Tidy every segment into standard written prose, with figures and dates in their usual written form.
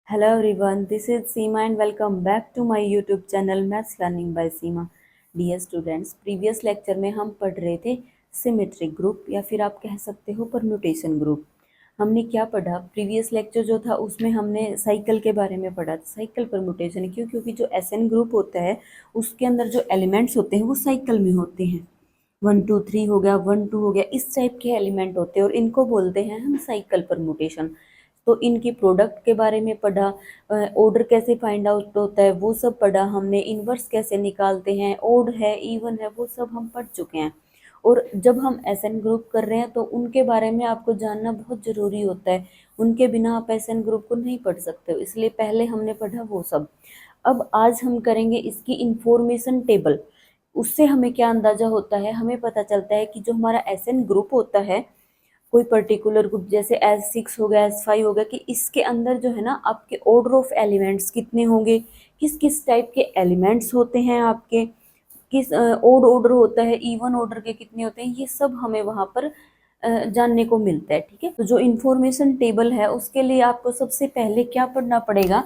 Hello everyone, this is Seema and welcome back to my YouTube channel Maths Learning by Seema. Dear students, previous lecture में हम पढ़ रहे थे symmetric group या फिर आप कह सकते हो परम्यूटेशन ग्रुप। हमने क्या पढ़ा? प्रीवियस लेक्चर जो था उसमें हमने साइकिल के बारे में पढ़ा। साइकिल परम्यूटेशन क्यों? क्योंकि जो SN ग्रुप होता है उसके अंदर जो एलिमेंट्स होते हैं वो साइकिल में होते हैं। 1 2 3 हो गया, 1 2 हो गया, इस टाइप के एलिमेंट होते हैं और इनको बोलते हैं हम साइकिल परम्यूटेशन। तो इनकी प्रोडक्ट के बारे में पढ़ा, ऑर्डर कैसे फाइंड आउट होता है वो सब पढ़ा हमने, इन्वर्स कैसे निकालते हैं, ओड है, इवन है, वो सब हम पढ़ चुके हैं। और जब हम SN ग्रुप कर रहे हैं तो उनके बारे में आपको जानना बहुत ज़रूरी होता है। उनके बिना आप SN ग्रुप को नहीं पढ़ सकते हो, इसलिए पहले हमने पढ़ा वो सब। अब आज हम करेंगे इसकी इंफॉर्मेशन टेबल। उससे हमें क्या अंदाज़ा होता है, हमें पता चलता है कि जो हमारा SN ग्रुप होता है, कोई पर्टिकुलर ग्रुप जैसे S6 हो गया, S5 हो गया, कि इसके अंदर जो है ना आपके ऑर्डर ऑफ एलिमेंट्स कितने होंगे, किस किस टाइप के एलिमेंट्स होते हैं आपके, किस ओड ऑर्डर होता है, इवन ऑर्डर के कितने होते हैं, ये सब हमें वहाँ पर जानने को मिलता है। ठीक है, तो जो इन्फॉर्मेशन टेबल है उसके लिए आपको सबसे पहले क्या पढ़ना पड़ेगा?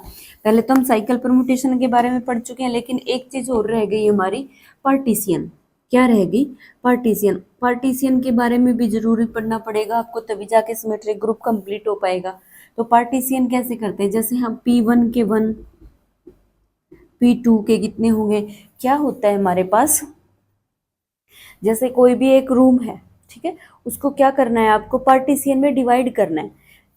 पहले तो हम साइकिल परम्यूटेशन के बारे में पढ़ चुके हैं, लेकिन एक चीज़ और रह गई हमारी, पार्टीशियन। क्या रहेगी? पार्टीशियन। पार्टीशियन के बारे में भी जरूरी पढ़ना पड़ेगा आपको, तभी जाके सिमेट्रिक ग्रुप कंप्लीट हो पाएगा। तो पार्टीशियन कैसे करते हैं? जैसे हम P1 के 1, P2 के कितने होंगे, क्या होता है हमारे पास, जैसे कोई भी एक रूम है, ठीक है, उसको क्या करना है, आपको पार्टीशियन में डिवाइड करना है।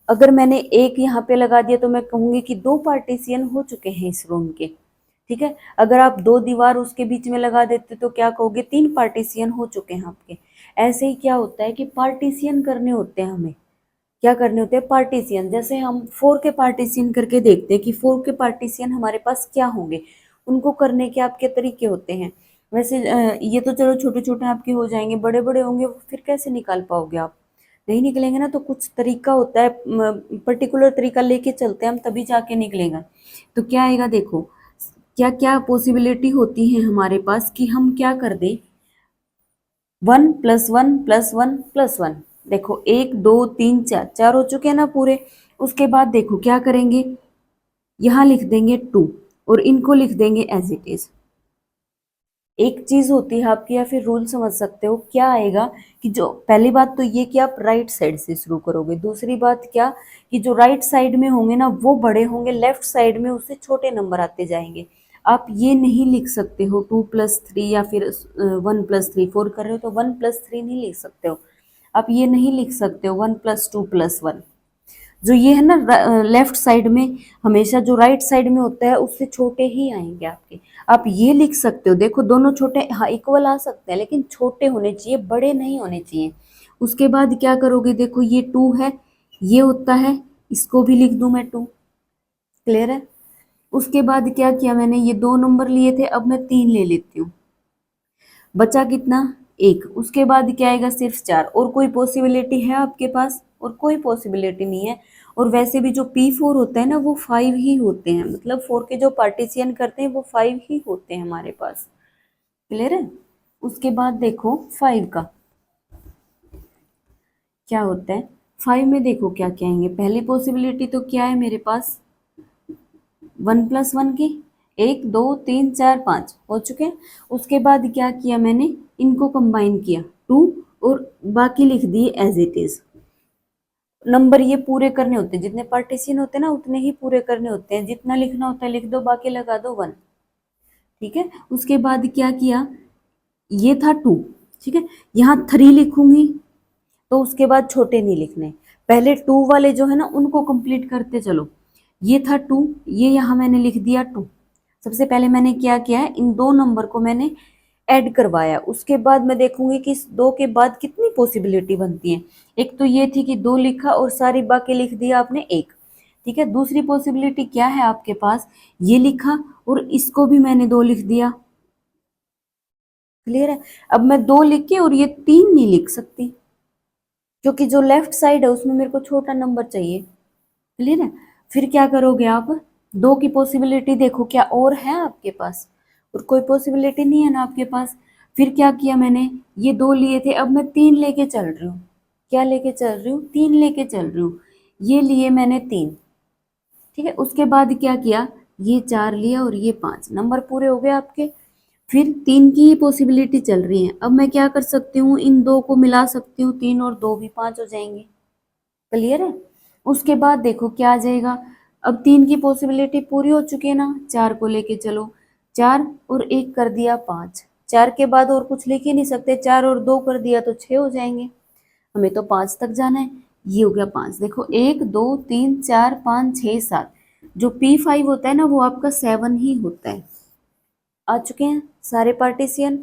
अगर मैंने एक यहाँ पे लगा दिया तो मैं कहूँगी कि 2 पार्टीशियन हो चुके हैं इस रूम के। ठीक है, अगर आप 2 दीवार उसके बीच में लगा देते तो क्या कहोगे, 3 पार्टीशियन हो चुके हैं आपके। ऐसे ही क्या होता है कि पार्टीशियन करने होते हैं हमें। क्या करने होते हैं? पार्टीशियन। जैसे हम 4 के पार्टीशियन करके देखते हैं कि 4 के पार्टीशियन हमारे पास क्या होंगे। उनको करने के आपके तरीके होते हैं। वैसे ये तो चलो छोटे छोटे आपके हो जाएंगे, बड़े बड़े होंगे फिर कैसे निकाल पाओगे आप? नहीं निकलेंगे ना, तो कुछ तरीका होता है, पर्टिकुलर तरीका लेके चलते हैं हम, तभी जाके निकलेगा। तो क्या आएगा देखो, क्या क्या पॉसिबिलिटी होती है हमारे पास कि हम क्या कर दें। 1 + 1 + 1 + 1, देखो 1 2 3 4, 4 हो चुके हैं ना पूरे। उसके बाद देखो क्या करेंगे, यहाँ लिख देंगे 2 और इनको लिख देंगे एज इट इज। एक चीज होती है आपकी, या फिर रूल समझ सकते हो क्या आएगा, कि जो पहली बात तो ये कि आप राइट साइड से शुरू करोगे। दूसरी बात क्या, कि जो राइट साइड में होंगे ना वो बड़े होंगे, लेफ्ट साइड में उससे छोटे नंबर आते जाएंगे। आप ये नहीं लिख सकते हो 2 + 3 या फिर 1 + 3, 4 कर रहे हो तो 1 + 3 नहीं लिख सकते हो। आप ये नहीं लिख सकते हो 1 + 2 + 1। जो ये है ना लेफ्ट साइड में, हमेशा जो राइट साइड में होता है उससे छोटे ही आएंगे आपके। आप ये लिख सकते हो, देखो दोनों छोटे, हाँ इक्वल आ सकते हैं लेकिन छोटे होने चाहिए, बड़े नहीं होने चाहिए। उसके बाद क्या करोगे, देखो ये 2 है, ये होता है, इसको भी लिख दूं मैं 2। क्लियर है? उसके बाद क्या किया मैंने, ये 2 नंबर लिए थे, अब मैं 3 ले लेती हूँ। बचा कितना? 1। उसके बाद क्या आएगा, सिर्फ 4। और कोई पॉसिबिलिटी है आपके पास? और कोई पॉसिबिलिटी नहीं है। और वैसे भी जो P4 होता है ना वो 5 ही होते हैं, मतलब 4 के जो पार्टीशियन करते हैं वो 5 ही होते हैं हमारे पास। क्लियर है? उसके बाद देखो 5 का क्या होता है। 5 में देखो क्या क्या आएंगे, पहली पॉसिबिलिटी तो क्या है मेरे पास, 1 + 1 की 1 2 3 4 5 हो चुके हैं। उसके बाद क्या किया मैंने, इनको कंबाइन किया 2 और बाकी लिख दिए एज इट इज। नंबर ये पूरे करने होते हैं, जितने पार्टीशन होते हैं ना उतने ही पूरे करने होते हैं, जितना लिखना होता है लिख दो, बाकी लगा दो 1। ठीक है, उसके बाद क्या किया, ये था 2, ठीक है, यहाँ 3 लिखूंगी तो उसके बाद छोटे नहीं लिखने, पहले 2 वाले जो है ना उनको कंप्लीट करते चलो। ये था 2, ये यहाँ मैंने लिख दिया 2। सबसे पहले मैंने क्या किया है, इन 2 नंबर को मैंने ऐड करवाया। उसके बाद मैं देखूंगी कि इस 2 के बाद कितनी पॉसिबिलिटी बनती है। एक तो ये थी कि 2 लिखा और सारी बाकी लिख दिया आपने 1। ठीक है, दूसरी पॉसिबिलिटी क्या है आपके पास, ये लिखा और इसको भी मैंने 2 लिख दिया। क्लियर है? अब मैं 2 लिख के और ये 3 नहीं लिख सकती, क्योंकि जो लेफ्ट साइड है उसमें मेरे को छोटा नंबर चाहिए। क्लियर है? फिर क्या करोगे आप, 2 की पॉसिबिलिटी देखो क्या और है आपके पास, और कोई पॉसिबिलिटी नहीं है ना आपके पास। फिर क्या किया मैंने, ये 2 लिए थे, अब मैं 3 लेके चल रही हूँ। क्या लेके चल रही हूँ? 3 लेके चल रही हूँ। ये लिए मैंने 3। ठीक है, उसके बाद क्या किया, ये 4 लिया और ये 5 नंबर पूरे हो गए आपके। फिर 3 की ही पॉसिबिलिटी चल रही है। अब मैं क्या कर सकती हूँ, इन दो को मिला सकती हूँ, 3 और 2 भी 5 हो जाएंगे। क्लियर है। उसके बाद देखो क्या आ जाएगा, अब 3 की पॉसिबिलिटी पूरी हो चुकी है ना, 4 को लेके चलो, 4 और 1 कर दिया 5, 4 के बाद और कुछ लिख ही नहीं सकते, 4 और 2 कर दिया तो 6 हो जाएंगे, हमें तो 5 तक जाना है। ये हो गया 5। देखो 1 2 3 4 5 6 7, जो P5 होता है ना वो आपका 7 ही होता है। आ चुके हैं सारे पार्टीशियन।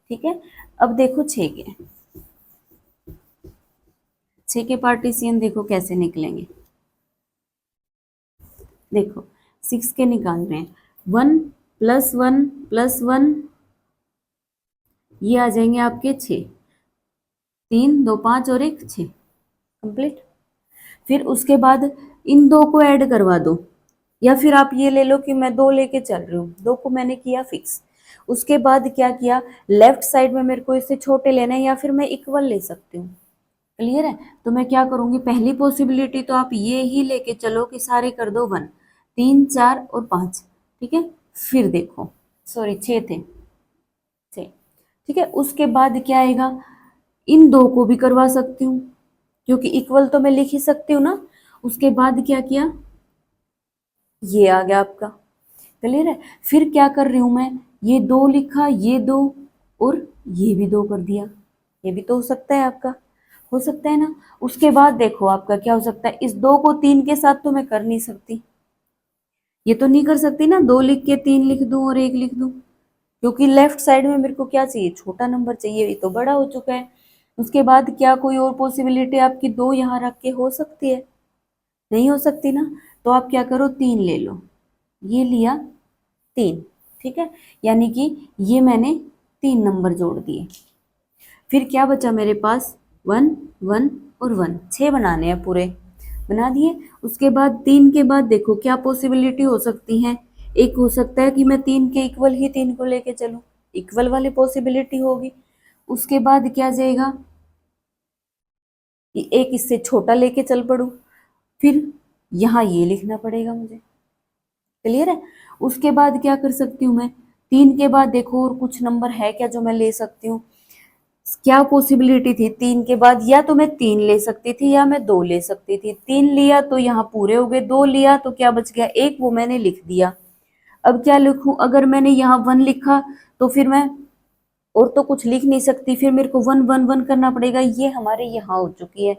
ठीक है, अब देखो 6 के, 6 के पार्टीशियन देखो कैसे निकलेंगे। देखो 6 के निकाल रहे हैं, 1 प्लस 1 प्लस 1, ये आ जाएंगे आपके 6, 3 2 5 और 1 6, कंप्लीट। फिर उसके बाद इन दो को ऐड करवा दो, या फिर आप ये ले लो कि मैं 2 लेके चल रही हूँ, 2 को मैंने किया फिक्स। उसके बाद क्या किया, लेफ्ट साइड में मेरे को इससे छोटे लेना है या फिर मैं इक्वल ले सकती हूँ। क्लियर है। तो मैं क्या करूंगी, पहली पॉसिबिलिटी तो आप ये ही लेके चलो कि सारे कर दो 1, 3 4 और 5। ठीक है, फिर देखो, सॉरी 6 थे, 6। ठीक है, उसके बाद क्या आएगा, इन दो को भी करवा सकती हूँ क्योंकि इक्वल तो मैं लिख ही सकती हूँ ना। उसके बाद क्या किया, ये आ गया आपका। क्लियर है। फिर क्या कर रही हूं मैं, ये 2 लिखा, ये 2 और ये भी 2 कर दिया, ये भी तो हो सकता है आपका, हो सकता है ना। उसके बाद देखो आपका क्या हो सकता है, इस 2 को 3 के साथ तो मैं कर नहीं सकती, ये तो नहीं कर सकती ना, 2 लिख के 3 लिख दूं और 1 लिख दूं, क्योंकि लेफ्ट साइड में मेरे को क्या चाहिए, छोटा नंबर चाहिए, ये तो बड़ा हो चुका है। उसके बाद क्या कोई और पॉसिबिलिटी आपकी 2 यहाँ रख के हो सकती है, नहीं हो सकती ना। तो आप क्या करो, 3 ले लो, ये लिया 3। ठीक है, यानी कि ये मैंने 3 नंबर जोड़ दिए। फिर क्या बचा मेरे पास, 1 1 और 1, 6 बनाने हैं पूरे, बना दिए। उसके बाद 3 के बाद देखो क्या पॉसिबिलिटी हो सकती है, एक हो सकता है कि मैं 3 के इक्वल ही 3 को लेके चलूं, इक्वल वाली पॉसिबिलिटी होगी। उसके बाद क्या जाएगा कि एक इससे छोटा लेके चल पड़ू, फिर यहाँ ये लिखना पड़ेगा मुझे। क्लियर है। उसके बाद क्या कर सकती हूँ मैं, 3 के बाद देखो और कुछ नंबर है क्या जो मैं ले सकती हूँ, क्या पॉसिबिलिटी थी, 3 के बाद या तो मैं 3 ले सकती थी या मैं 2 ले सकती थी। 3 लिया तो यहाँ पूरे हो गए, 2 लिया तो क्या बच गया, 1, वो मैंने लिख दिया। अब क्या लिखूं, अगर मैंने यहाँ 1 लिखा तो फिर मैं और तो कुछ लिख नहीं सकती, फिर मेरे को 1 1 1 करना पड़ेगा, ये हमारे यहाँ हो चुकी है,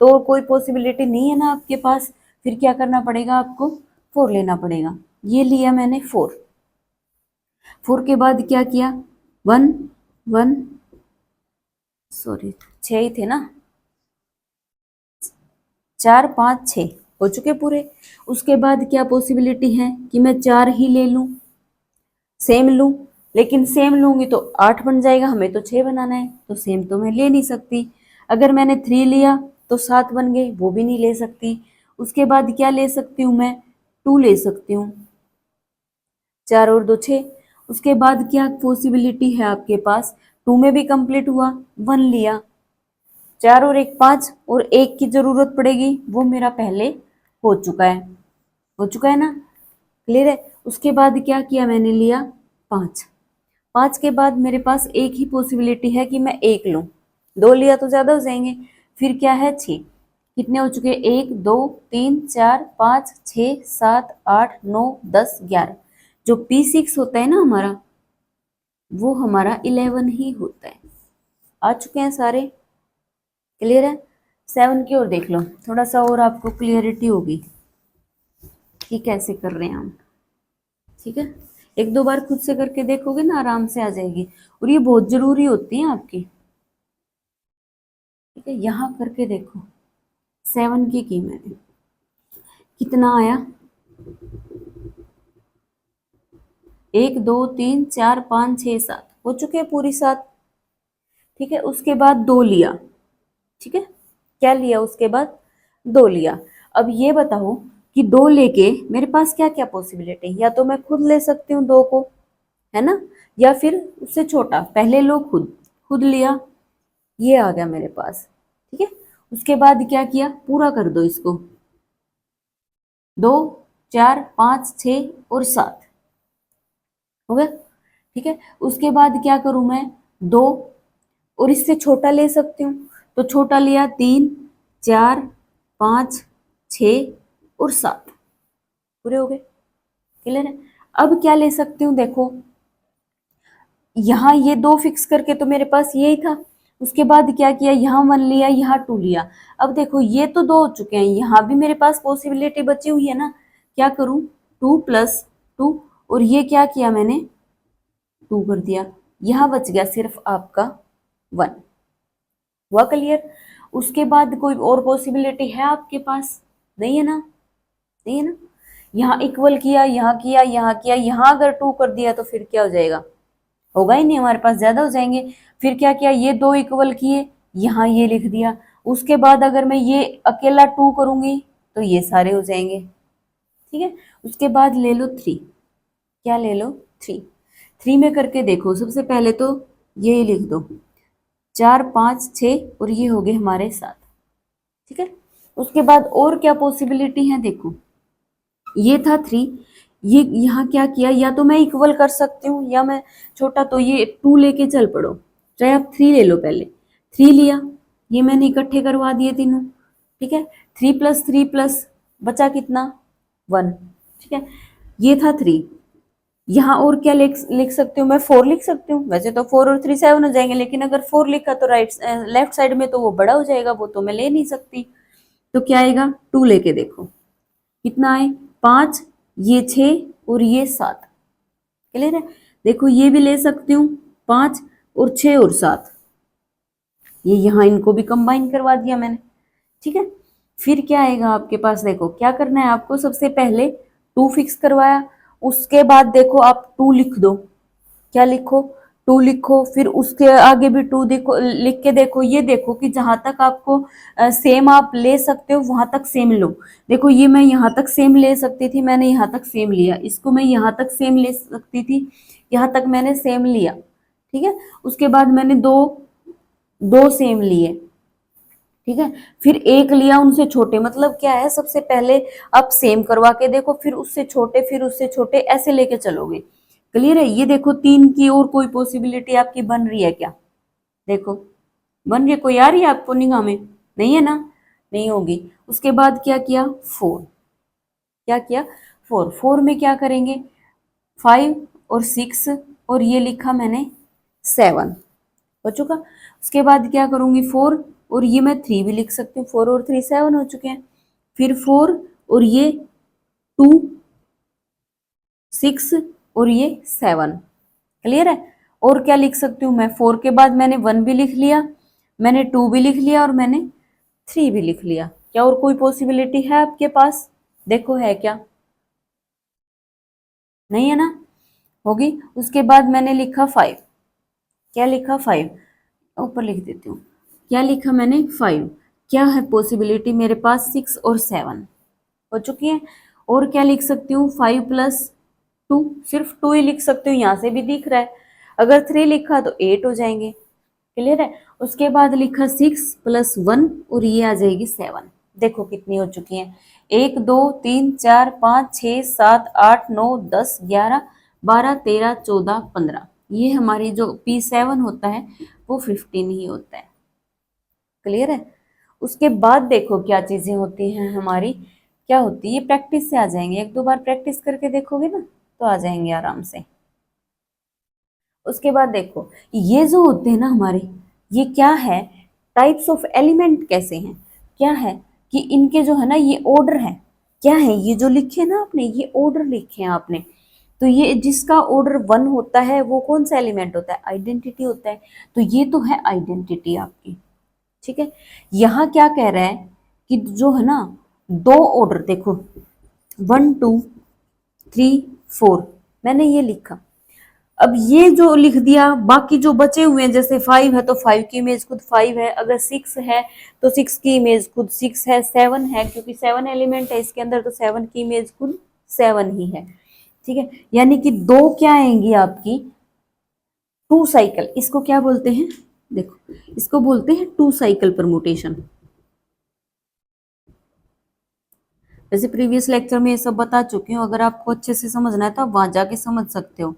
तो कोई पॉसिबिलिटी नहीं है ना आपके पास। फिर क्या करना पड़ेगा आपको, 4 लेना पड़ेगा, ये लिया मैंने 4। 4 के बाद क्या किया, 1 1, सॉरी 6 ही थे ना, 4 5 6 हो चुके पूरे। उसके बाद क्या पॉसिबिलिटी है कि मैं 4 ही ले लूं, सेम लूं, लेकिन सेम लूंगी तो 8 बन जाएगा, हमें तो 6 बनाना है, तो सेम तो मैं ले नहीं सकती। अगर मैंने 3 लिया तो 7 बन गए, वो भी नहीं ले सकती। उसके बाद क्या ले सकती हूँ मैं, 2 ले सकती हूँ, 4 और 2 6। उसके बाद क्या पॉसिबिलिटी है आपके पास, 2 में भी कंप्लीट हुआ, 1 लिया, 4 और 1 5 और 1 की जरूरत पड़ेगी, वो मेरा पहले हो चुका है, हो चुका है ना। क्लियर है। उसके बाद क्या किया, मैंने लिया 5। 5 के बाद मेरे पास एक ही पॉसिबिलिटी है कि मैं 1 लूं, 2 लिया तो ज्यादा हो जाएंगे। फिर क्या है 6, कितने हो चुके, 1 2 3 4 5 6 7 8 9 10 11, जो P6 होता है ना हमारा, वो हमारा 11 ही होता है। आ चुके हैं सारे। क्लियर है। 7 की ओर देख लो, थोड़ा सा और आपको क्लियरिटी होगी कि कैसे कर रहे हैं हम। ठीक है, एक दो बार खुद से करके देखोगे ना, आराम से आ जाएगी, और ये बहुत जरूरी होती है आपकी। ठीक है, यहाँ करके देखो, 7 की मैंने, कितना आया, 1 2 3 4 5 6 7 हो चुके हैं पूरी 7। ठीक है, उसके बाद 2 लिया। ठीक है, क्या लिया उसके बाद, 2 लिया। अब ये बताओ कि 2 लेके मेरे पास क्या क्या पॉसिबिलिटी है, या तो मैं खुद ले सकती हूँ 2 को, है ना, या फिर उससे छोटा, पहले लो खुद, खुद लिया, ये आ गया मेरे पास। ठीक है, उसके बाद क्या किया, पूरा कर दो इसको, 2 4 5 6 और 7 हो गया। ठीक है, उसके बाद क्या करूं मैं, 2 और इससे छोटा ले सकती हूँ, तो छोटा लिया 3 4 5 6 और 7 पूरे हो गए। क्लियर है। अब क्या ले सकती हूँ, देखो यहाँ ये 2 फिक्स करके तो मेरे पास यही था, उसके बाद क्या किया, यहाँ 1 लिया, यहाँ 2 लिया। अब देखो ये तो 2 हो चुके हैं, यहाँ भी मेरे पास पॉसिबिलिटी बची हुई है ना, क्या करूँ, 2 + 2 और ये क्या किया मैंने 2 कर दिया, यहाँ बच गया सिर्फ आपका 1। हुआ क्लियर। उसके बाद कोई और पॉसिबिलिटी है आपके पास, नहीं है ना, नहीं है ना। यहाँ इक्वल किया, यहाँ किया, यहाँ किया, यहाँ अगर 2 कर दिया तो फिर क्या हो जाएगा, होगा ही नहीं, हमारे पास ज्यादा हो जाएंगे। फिर क्या किया, ये 2 इक्वल किए, यहाँ ये लिख दिया। उसके बाद अगर मैं ये अकेला 2 करूंगी तो ये सारे हो जाएंगे। ठीक है, उसके बाद ले लो 3, क्या ले लो 3, 3 में करके देखो, सबसे पहले तो ये लिख दो 4 5 6 और ये हो गए हमारे 7। ठीक है, उसके बाद और क्या पॉसिबिलिटी है, देखो ये था 3, ये यहाँ क्या किया, या तो मैं इक्वल कर सकती हूँ या मैं छोटा, तो ये 2 लेके चल पड़ो, चाहे आप 3 ले लो, पहले 3 लिया, ये मैंने इकट्ठे करवा दिए तीनों। ठीक है, 3 + 3 प्लस बचा कितना 1। ठीक है, ये था 3, यहाँ और क्या लिख सकती हूँ मैं, 4 लिख सकती हूँ, वैसे तो 4 और 3 7 हो जाएंगे, लेकिन अगर 4 लिखा तो लेफ्ट साइड में तो वो बड़ा हो जाएगा, वो तो मैं ले नहीं सकती। तो क्या आएगा, 2 लेके देखो कितना आए, 5, ये 6 और ये 7। क्लियर है। देखो ये भी ले सकती हूँ, 5 और 6 और 7, ये यहाँ इनको भी कंबाइन करवा दिया मैंने। ठीक है, फिर क्या आएगा आपके पास, देखो क्या करना है आपको, सबसे पहले 2 फिक्स करवाया, उसके बाद देखो आप 2 लिख दो, क्या लिखो 2 लिखो, फिर उसके आगे भी 2 देखो, लिख के देखो, ये देखो कि जहां तक आपको सेम आप ले सकते हो वहां तक सेम लो। देखो ये मैं यहाँ तक सेम ले सकती थी, मैंने यहाँ तक सेम लिया, इसको मैं यहाँ तक सेम ले सकती थी, यहाँ तक मैंने सेम लिया। ठीक है, उसके बाद मैंने दो सेम लिए। ठीक है, फिर एक लिया उनसे छोटे, मतलब क्या है, सबसे पहले आप सेम करवा के देखो, फिर उससे छोटे, फिर उससे छोटे, ऐसे लेके चलोगे। क्लियर है। ये देखो 3 की और कोई पॉसिबिलिटी आपकी बन रही है क्या, देखो बन रही है, कोई आ रही है आपको निगाह में, नहीं है ना, नहीं होगी। उसके बाद क्या किया 4, क्या किया 4 में क्या करेंगे, 5 और 6 और ये लिखा मैंने 7 हो चुका। उसके बाद क्या करूंगी 4 और ये मैं 3 भी लिख सकती हूँ, 4 और 3 7 हो चुके हैं। फिर 4 और ये 2 6 और ये 7। क्लियर है। और क्या लिख सकती हूँ मैं, 4 के बाद मैंने 1 भी लिख लिया, मैंने 2 भी लिख लिया और मैंने 3 भी लिख लिया। क्या और कोई पॉसिबिलिटी है आपके पास, देखो है क्या, नहीं है ना, होगी। उसके बाद मैंने लिखा 5, क्या लिखा 5, ऊपर लिख देती हूँ, क्या लिखा मैंने 5, क्या है पॉसिबिलिटी मेरे पास 6 और 7 हो चुकी है। और क्या लिख सकती हूँ 5 + 2, सिर्फ 2 ही लिख सकती हूँ, यहाँ से भी दिख रहा है। अगर 3 लिखा तो 8 हो जाएंगे। क्लियर है। उसके बाद लिखा 6 + 1 और ये आ जाएगी 7। देखो कितनी हो चुकी है, 1 2 3 4 5 6 7 8 9 10 11 12 13 14 15, ये हमारी जो P7 होता है वो 15 ही होता है। क्लियर है। उसके बाद देखो क्या चीजें होती हैं हमारी, क्या होती है, ये प्रैक्टिस से आ जाएंगे, 1 2 बार प्रैक्टिस करके देखोगे ना तो आ जाएंगे आराम से। उसके बाद देखो ये जो होते हैं ना हमारे, ये क्या है, टाइप्स ऑफ एलिमेंट कैसे हैं, क्या है कि इनके जो है ना ये ऑर्डर है, क्या है, ये जो लिखे ना आपने, ये ऑर्डर लिखे हैं आपने, तो ये जिसका ऑर्डर 1 होता है वो कौन सा एलिमेंट होता है, आइडेंटिटी होता है। तो ये तो है आइडेंटिटी आपकी। ठीक है, यहाँ क्या कह रहा है कि जो है ना 2 ऑर्डर, देखो 1 2 3 4 मैंने ये लिखा, अब ये जो लिख दिया, बाकी जो बचे हुए हैं, जैसे 5 है तो 5 की इमेज खुद 5 है, अगर 6 है तो 6 की इमेज खुद 6 है, 7 है क्योंकि 7 एलिमेंट है इसके अंदर तो 7 की इमेज खुद 7 ही है। ठीक है, यानी कि 2 क्या आएंगी आपकी 2 साइकिल, इसको क्या बोलते हैं, देखो इसको बोलते हैं 2 साइकिल परमुटेशन। वैसे प्रीवियस लेक्चर में ये सब बता चुकी हूँ, अगर आपको अच्छे से समझना है तो आप वहां जाके समझ सकते हो।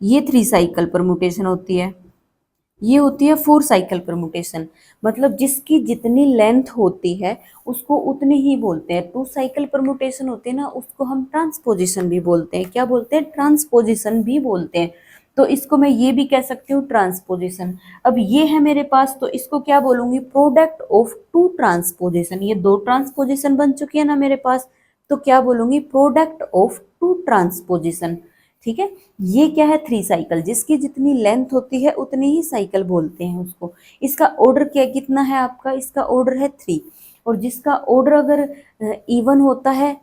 ये 3 साइकिल परम्यूटेशन होती है, ये होती है 4 साइकिल परम्यूटेशन। मतलब जिसकी जितनी लेंथ होती है उसको उतनी ही बोलते हैं। 2 साइकिल परम्यूटेशन होती है ना, उसको हम ट्रांसपोजिशन भी बोलते हैं। क्या बोलते हैं? ट्रांसपोजिशन भी बोलते हैं। तो इसको मैं ये भी कह सकती हूँ ट्रांसपोजिशन। अब ये है मेरे पास, तो इसको क्या बोलूंगी? Product of 2 transposition. ये 2 ट्रांसपोजिशन बन चुकी है ना मेरे पास, तो क्या बोलूंगी? Product of 2 transposition. ठीक है। ये क्या है? 3 साइकिल। जिसकी जितनी लेंथ होती है उतनी ही साइकिल बोलते हैं उसको। इसका ऑर्डर क्या कितना है आपका? इसका ऑर्डर है 3। और जिसका ऑर्डर अगर इवन होता है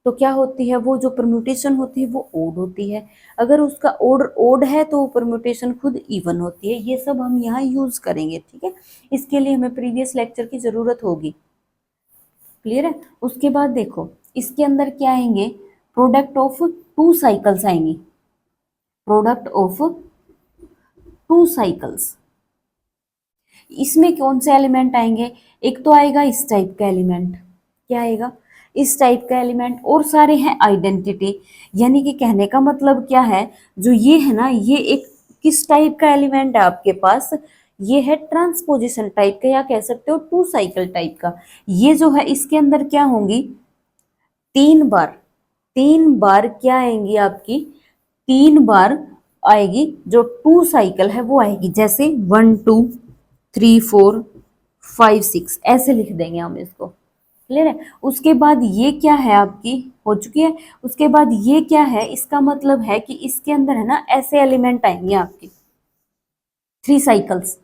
तो क्या होती है? वो जो परम्यूटेशन होती है वो ओड होती है। अगर उसका ऑर्डर ओड है तो परम्यूटेशन खुद इवन होती है। ये सब हम यहाँ यूज करेंगे। ठीक है। इसके लिए हमें प्रीवियस लेक्चर की जरूरत होगी। क्लियर है? उसके बाद देखो इसके अंदर क्या आएंगे? प्रोडक्ट ऑफ 2 साइकिल्स आएंगी। Product of 2 cycles. इसमें कौन से एलिमेंट आएंगे? एक तो आएगा इस टाइप का एलिमेंट। क्या आएगा? इस टाइप का एलिमेंट। और सारे हैं आइडेंटिटी। यानी कि कहने का मतलब क्या है? जो ये है ना, ये एक किस टाइप का एलिमेंट है आपके पास? ये है ट्रांसपोजिशन टाइप का, या कह सकते हो 2 साइकिल टाइप का। ये जो है इसके अंदर क्या होंगी? 3 बार। 3 बार क्या आएंगी आपकी? 3 बार आएगी जो 2 साइकिल है वो आएगी। जैसे 1 2 3 4 5 6 ऐसे लिख देंगे हम इसको। क्लियर है? उसके बाद ये क्या है आपकी? हो चुकी है। उसके बाद ये क्या है? इसका मतलब है कि इसके अंदर है ना ऐसे एलिमेंट आएंगे आपकी 3 साइकिल्स।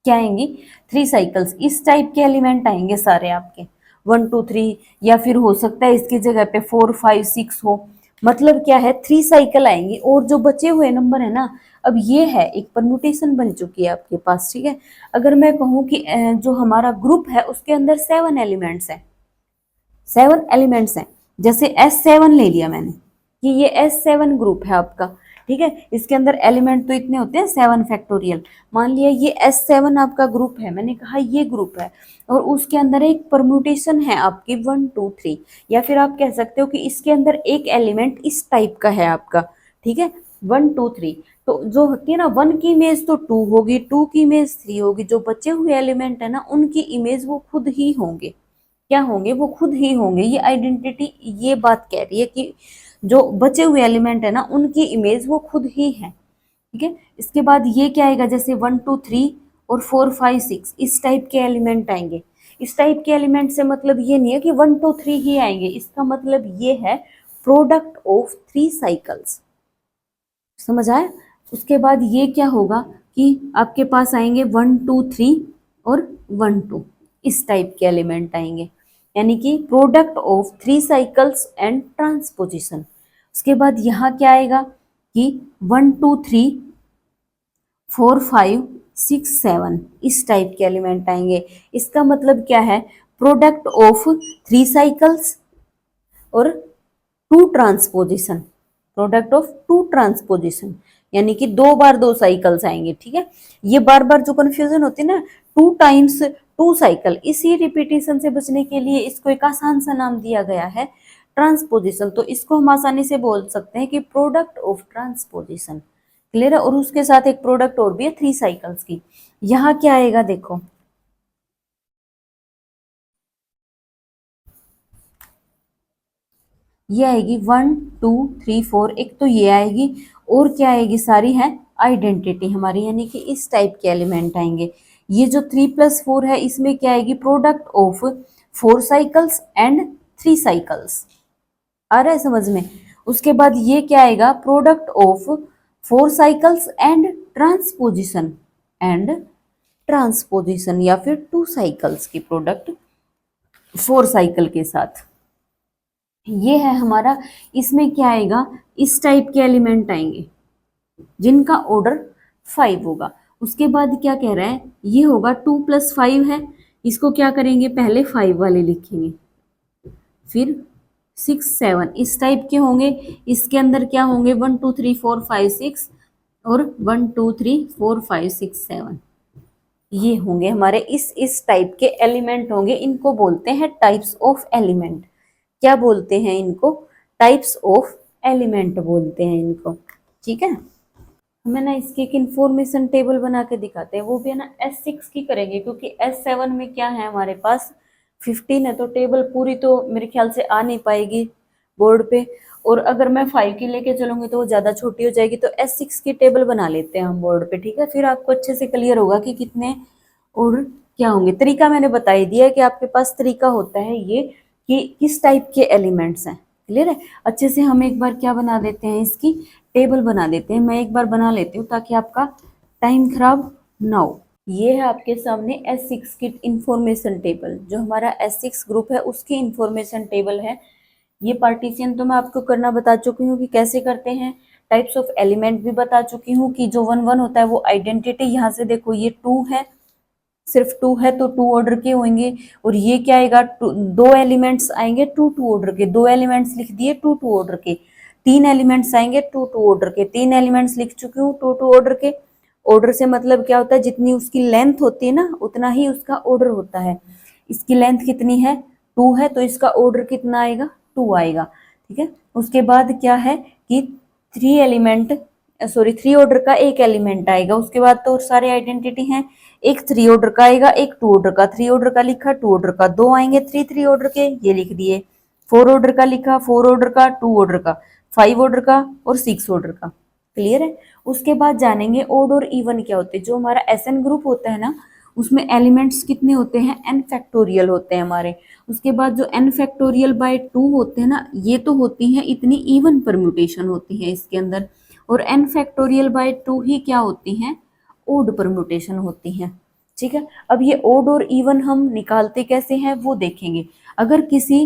क्या आएंगी? 3 साइकिल्स। इस टाइप के एलिमेंट आएंगे सारे आपके 1 2 3, या फिर हो सकता है इसकी जगह पे 4 5 6 हो। मतलब क्या है? 3 साइकिल आएंगी। और जो बचे हुए नंबर है ना, अब ये है एक परम्यूटेशन बन चुकी है आपके पास। ठीक है। अगर मैं कहूँ कि जो हमारा ग्रुप है उसके अंदर 7 एलिमेंट्स हैं, 7 एलिमेंट्स हैं। जैसे S7 ले लिया मैंने कि ये S7 ग्रुप है आपका। ठीक है। इसके अंदर एलिमेंट तो इतने होते हैं 7 फैक्टोरियल। मान लिया ये S7 आपका ग्रुप है, मैंने कहा ये ग्रुप है, और उसके अंदर एक परम्यूटेशन है आपकी 1 2 3। या फिर आप कह सकते हो कि इसके अंदर एक एलिमेंट इस टाइप का है आपका। ठीक है। 1 2 3। तो जो होती है ना 1 की इमेज तो 2 होगी, 2 की इमेज 3 होगी। जो बचे हुए एलिमेंट है ना उनकी इमेज वो खुद ही होंगे। क्या होंगे? वो खुद ही होंगे। ये आइडेंटिटी ये बात कह रही है कि जो बचे हुए एलिमेंट है ना उनकी इमेज वो खुद ही है। ठीक है। इसके बाद ये क्या आएगा? जैसे 1 2 3 और 4 5 6 इस टाइप के एलिमेंट आएंगे। इस टाइप के एलिमेंट से मतलब ये नहीं है कि 1 2 3 ही आएंगे। इसका मतलब ये है प्रोडक्ट ऑफ 3 साइकिल्स। समझ आया? उसके बाद ये क्या होगा कि आपके पास आएंगे 1 2 3 और 1 2 इस टाइप के एलिमेंट आएंगे। यानी कि product of 3 cycles and transposition. उसके बाद यहाँ क्या आएगा कि 1 2 3 4 5 6 7 इस टाइप के एलिमेंट आएंगे। इसका मतलब क्या है? प्रोडक्ट ऑफ 3 साइकिल्स और 2 ट्रांसपोजिशन। प्रोडक्ट ऑफ 2 ट्रांसपोजिशन यानी कि 2 बार 2 साइकिल्स आएंगे। ठीक है। ये बार बार जो कंफ्यूजन होती है ना 2 टाइम्स 2 साइकिल, इसी रिपीटेशन से बचने के लिए इसको एक आसान सा नाम दिया गया है ट्रांसपोजिशन। तो इसको हम आसानी से बोल सकते हैं कि प्रोडक्ट ऑफ ट्रांसपोजिशन। क्लियर है? और उसके साथ एक प्रोडक्ट और भी है 3 साइकिल्स की। यहाँ क्या आएगा देखो, ये आएगी 1 2 3 4। एक तो ये आएगी, और क्या आएगी? सारी है आइडेंटिटी हमारी, यानी कि इस टाइप के एलिमेंट आएंगे। ये जो 3 + 4 है इसमें क्या आएगी? Product of 4 cycles and 3 cycles. आ रहा है समझ में? उसके बाद ये क्या आएगा? Product of 4 cycles and transposition. And transposition या फिर 2 साइकिल्स की प्रोडक्ट 4 साइकिल के साथ। ये है हमारा। इसमें क्या आएगा? इस टाइप के एलिमेंट आएंगे जिनका ऑर्डर 5 होगा। उसके बाद क्या कह रहा है? ये होगा 2 + 5 है, इसको क्या करेंगे? पहले 5 वाले लिखेंगे, फिर 6 7 इस टाइप के होंगे। इसके अंदर क्या होंगे? 1 2 3 4 5 6 और 1 2 3 4 5 6 7 ये होंगे हमारे इस टाइप के एलिमेंट होंगे। इनको बोलते हैं टाइप्स ऑफ एलिमेंट। क्या बोलते हैं इनको, टाइप्स ऑफ एलिमेंट बोलते हैं इनको। ठीक है, हमें ना इसकी एक इंफॉर्मेशन टेबल बना के दिखाते हैं, वो भी है ना S6 की करेंगे, क्योंकि S7 में क्या है हमारे पास 15 है, तो टेबल पूरी तो मेरे ख्याल से आ नहीं पाएगी बोर्ड पे, और अगर मैं 5 की लेके चलूंगी तो वो ज़्यादा छोटी हो जाएगी, तो S6 की टेबल बना लेते हैं हम बोर्ड पे। ठीक है, फिर आपको अच्छे से क्लियर होगा कि कितने और क्या होंगे। तरीका मैंने बता ही दिया है कि आपके पास तरीका होता है ये कि किस टाइप के एलिमेंट्स हैं। क्लियर है, अच्छे से हम एक बार क्या बना देते हैं, इसकी टेबल बना देते हैं। मैं एक बार बना लेती हूँ ताकि आपका टाइम खराब ना हो। ये है आपके सामने S6 की इंफॉर्मेशन टेबल, जो हमारा S6 ग्रुप है उसकी इंफॉर्मेशन टेबल है। ये पार्टीशन तो मैं आपको करना बता चुकी हूँ कि कैसे करते हैं, टाइप्स ऑफ एलिमेंट भी बता चुकी हूँ कि जो 1 1 होता है वो आइडेंटिटी, यहाँ से देखो ये 2 है, सिर्फ 2 है तो 2 ऑर्डर के होंगे, और ये क्या आएगा, 2 एलिमेंट्स आएंगे 2 2 ऑर्डर के, 2 एलिमेंट्स लिख दिए 2 2 ऑर्डर के, 3 एलिमेंट्स आएंगे 2 2 ऑर्डर के, 3 एलिमेंट्स लिख चुकी हूँ 2 2 ऑर्डर के। ऑर्डर से मतलब क्या होता है, जितनी उसकी लेंथ होती है ना उतना ही उसका ऑर्डर होता है। इसकी लेंथ कितनी है, 2 है, तो इसका ऑर्डर कितना आएगा, 2 आएगा। ठीक है, उसके बाद क्या है कि 3 ऑर्डर का एक एलिमेंट आएगा, उसके बाद तो सारे आइडेंटिटी हैं, एक 3 ऑर्डर का आएगा, एक 2 ऑर्डर का, 3 ऑर्डर का लिखा, 2 ऑर्डर का, 2 आएंगे 3 3 ऑर्डर के, ये लिख दिए। 4 ऑर्डर का लिखा, 4 ऑर्डर का, 2 ऑर्डर का, 5 ऑर्डर का और 6 ऑर्डर का। क्लियर है, उसके बाद जानेंगे ओड और इवन क्या होते हैं। जो हमारा SN ग्रुप होता है ना उसमें एलिमेंट्स कितने होते हैं, n फैक्टोरियल होते हैं हमारे। उसके बाद जो n फैक्टोरियल बाय 2 होते हैं ना, ये तो होती हैं इतनी इवन परम्यूटेशन होती है इसके अंदर, और n फैक्टोरियल बाय 2 ही क्या होती हैं, ओड परम्यूटेशन होती हैं। ठीक है, अब ये ओड और इवन हम निकालते कैसे हैं वो देखेंगे। अगर किसी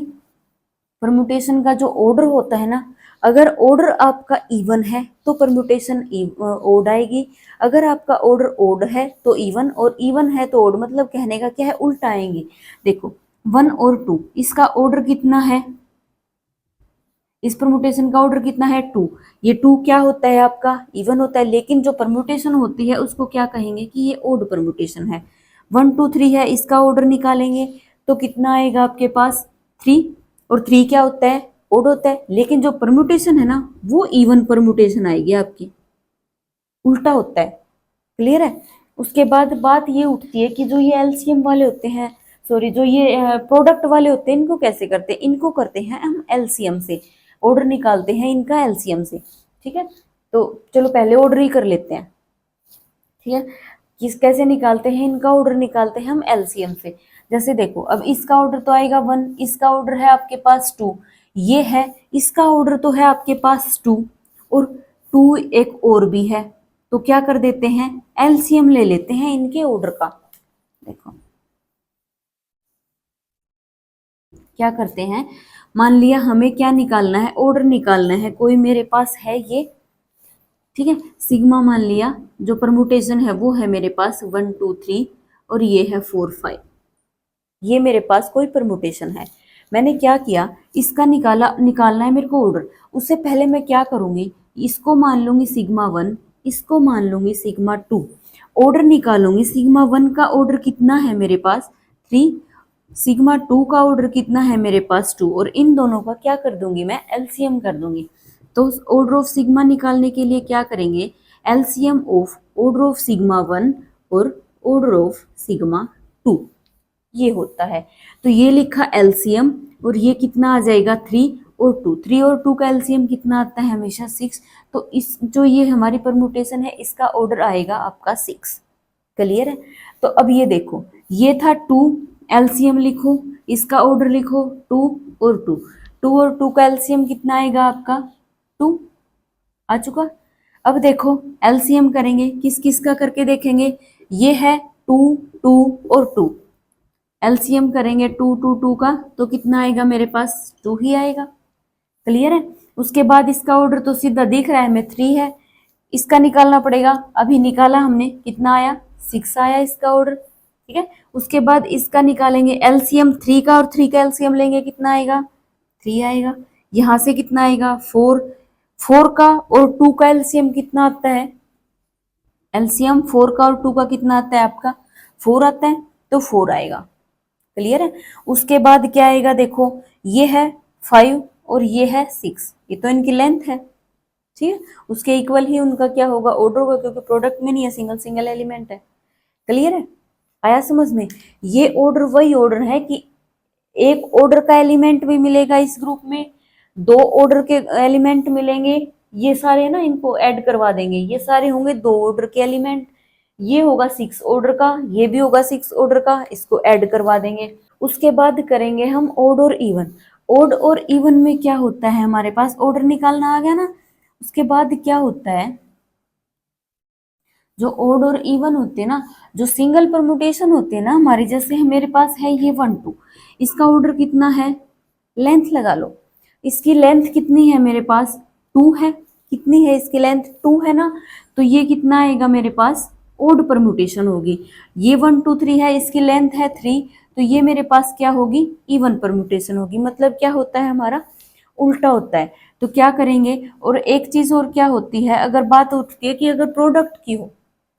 परम्यूटेशन का जो ऑर्डर होता है ना, अगर ऑर्डर आपका इवन है तो परम्यूटेशन ओड आएगी, अगर आपका ऑर्डर ओड है तो इवन, और इवन है तो ओड, मतलब कहने का क्या है, उल्टा आएंगे। देखो 1 और 2, इसका ऑर्डर कितना है, इस परम्यूटेशन का ऑर्डर कितना है 2, ये 2 क्या होता है आपका, इवन होता है, लेकिन जो परम्यूटेशन होती है उसको क्या कहेंगे कि ये ओड परम्यूटेशन है। 1 2 3 है, इसका ऑर्डर निकालेंगे तो कितना आएगा आपके पास 3, और 3 क्या होता है, ओड होता है, लेकिन जो परम्यूटेशन है ना वो इवन परम्यूटेशन आएगी आपकी, उल्टा होता है। क्लियर है, उसके बाद बात ये उठती है कि जो ये एलसीएम वाले होते हैं, सॉरी जो ये प्रोडक्ट वाले होते हैं, इनको कैसे करते हैं, इनको करते हैं हम एलसीएम से, ऑर्डर निकालते हैं इनका एलसीएम से। ठीक है, तो चलो पहले ऑर्डर ही कर लेते हैं। ठीक है, किस कैसे निकालते हैं इनका ऑर्डर, निकालते हैं हम एलसीएम से। जैसे देखो अब इसका ऑर्डर तो आएगा 1, इसका ऑर्डर है आपके पास 2, ये है, इसका ऑर्डर तो है आपके पास 2, और 2 एक और भी है, तो क्या कर देते हैं, एलसीएम ले लेते हैं इनके ऑर्डर का। देखो क्या करते हैं, मान लिया हमें क्या निकालना है, ऑर्डर निकालना है, कोई मेरे पास है ये। ठीक है, सिग्मा मान लिया, जो परमुटेशन है वो है मेरे पास 1 2 3 और ये है 4 5, ये मेरे पास कोई परमुटेशन है। मैंने क्या किया, इसका निकालना है मेरे को ऑर्डर, उससे पहले मैं क्या करूंगी, इसको मान लूंगी सिग्मा 1, इसको मान लूंगी सिग्मा 2, ऑर्डर निकालूंगी। सिग्मा 1 का ऑर्डर कितना है मेरे पास 3, सिग्मा 2 का ऑर्डर कितना है मेरे पास 2, और इन दोनों का क्या कर दूंगी मैं, एलसीएम कर दूंगी। तो ऑर्डर ऑफ सिग्मा निकालने के लिए क्या करेंगे, LCM of order of sigma 1 और ऑर्डर ऑफ सिग्मा 2, ये होता है। तो ये लिखा एलसीएम, और ये कितना आ जाएगा 3 और 2, 3 और 2 का एलसीएम कितना आता है हमेशा 6, तो इस जो ये हमारी परमुटेशन है इसका ऑर्डर आएगा आपका 6। क्लियर है, तो अब ये देखो ये था 2, एलसीएम लिखो, इसका ऑर्डर लिखो 2 और 2, 2 और 2 का एलसीएम कितना आएगा आपका 2 आ चुका। अब देखो एलसीएम करेंगे, किस किस का करके देखेंगे, ये है 2 2 और 2, एलसीएम करेंगे 2 2 2 का तो कितना आएगा मेरे पास 2 ही आएगा। क्लियर है, उसके बाद इसका ऑर्डर तो सीधा दिख रहा है हमें 3 है, इसका निकालना पड़ेगा, अभी निकाला हमने कितना आया 6 आया इसका ऑर्डर। ठीक है, उसके बाद इसका निकालेंगे एलसीएम 3 का, और 3 का एलसीएम लेंगे कितना आएगा 3 आएगा। यहाँ से कितना आएगा 4, 4 का और 2 का एलसीएम कितना आता है, एलसीएम 4 का और 2 का कितना आता है आपका 4 आता है, तो 4 आएगा। क्लियर है, उसके बाद क्या आएगा देखो, ये है 5 और ये है 6, ये तो इनकी लेंथ है, ठीक है। उसके इक्वल ही उनका क्या होगा, ऑर्डर होगा, क्योंकि प्रोडक्ट में नहीं है, सिंगल सिंगल एलिमेंट है। क्लियर है, आया समझ में। ये ऑर्डर वही ऑर्डर है कि एक ऑर्डर का एलिमेंट भी मिलेगा इस ग्रुप में, दो ऑर्डर के एलिमेंट मिलेंगे, ये सारे ना इनको ऐड करवा देंगे, ये सारे होंगे दो ऑर्डर के एलिमेंट, ये होगा 6 ऑर्डर का, ये भी होगा 6 ऑर्डर का, इसको ऐड करवा देंगे। उसके बाद करेंगे हम ओड और इवन। ओड और इवन में क्या होता है, हमारे पास ऑर्डर निकालना आ गया ना। उसके बाद क्या होता है, जो ओड और इवन होते हैं ना, जो सिंगल परमुटेशन होते हैं ना हमारे, जैसे मेरे पास है ये 1 2, इसका ऑर्डर कितना है, लेंथ लगा लो, इसकी लेंथ कितनी है मेरे पास 2 है, कितनी है इसकी लेंथ 2 है ना, तो ये कितना आएगा मेरे पास, ओड परमुटेशन होगी। ये 1 2 3 है, इसकी लेंथ है 3, तो ये मेरे पास क्या होगी, इवन परमुटेशन होगी। मतलब क्या होता है हमारा, उल्टा होता है। तो क्या करेंगे, और एक चीज और क्या होती है, अगर बात उठती है कि अगर प्रोडक्ट की हो,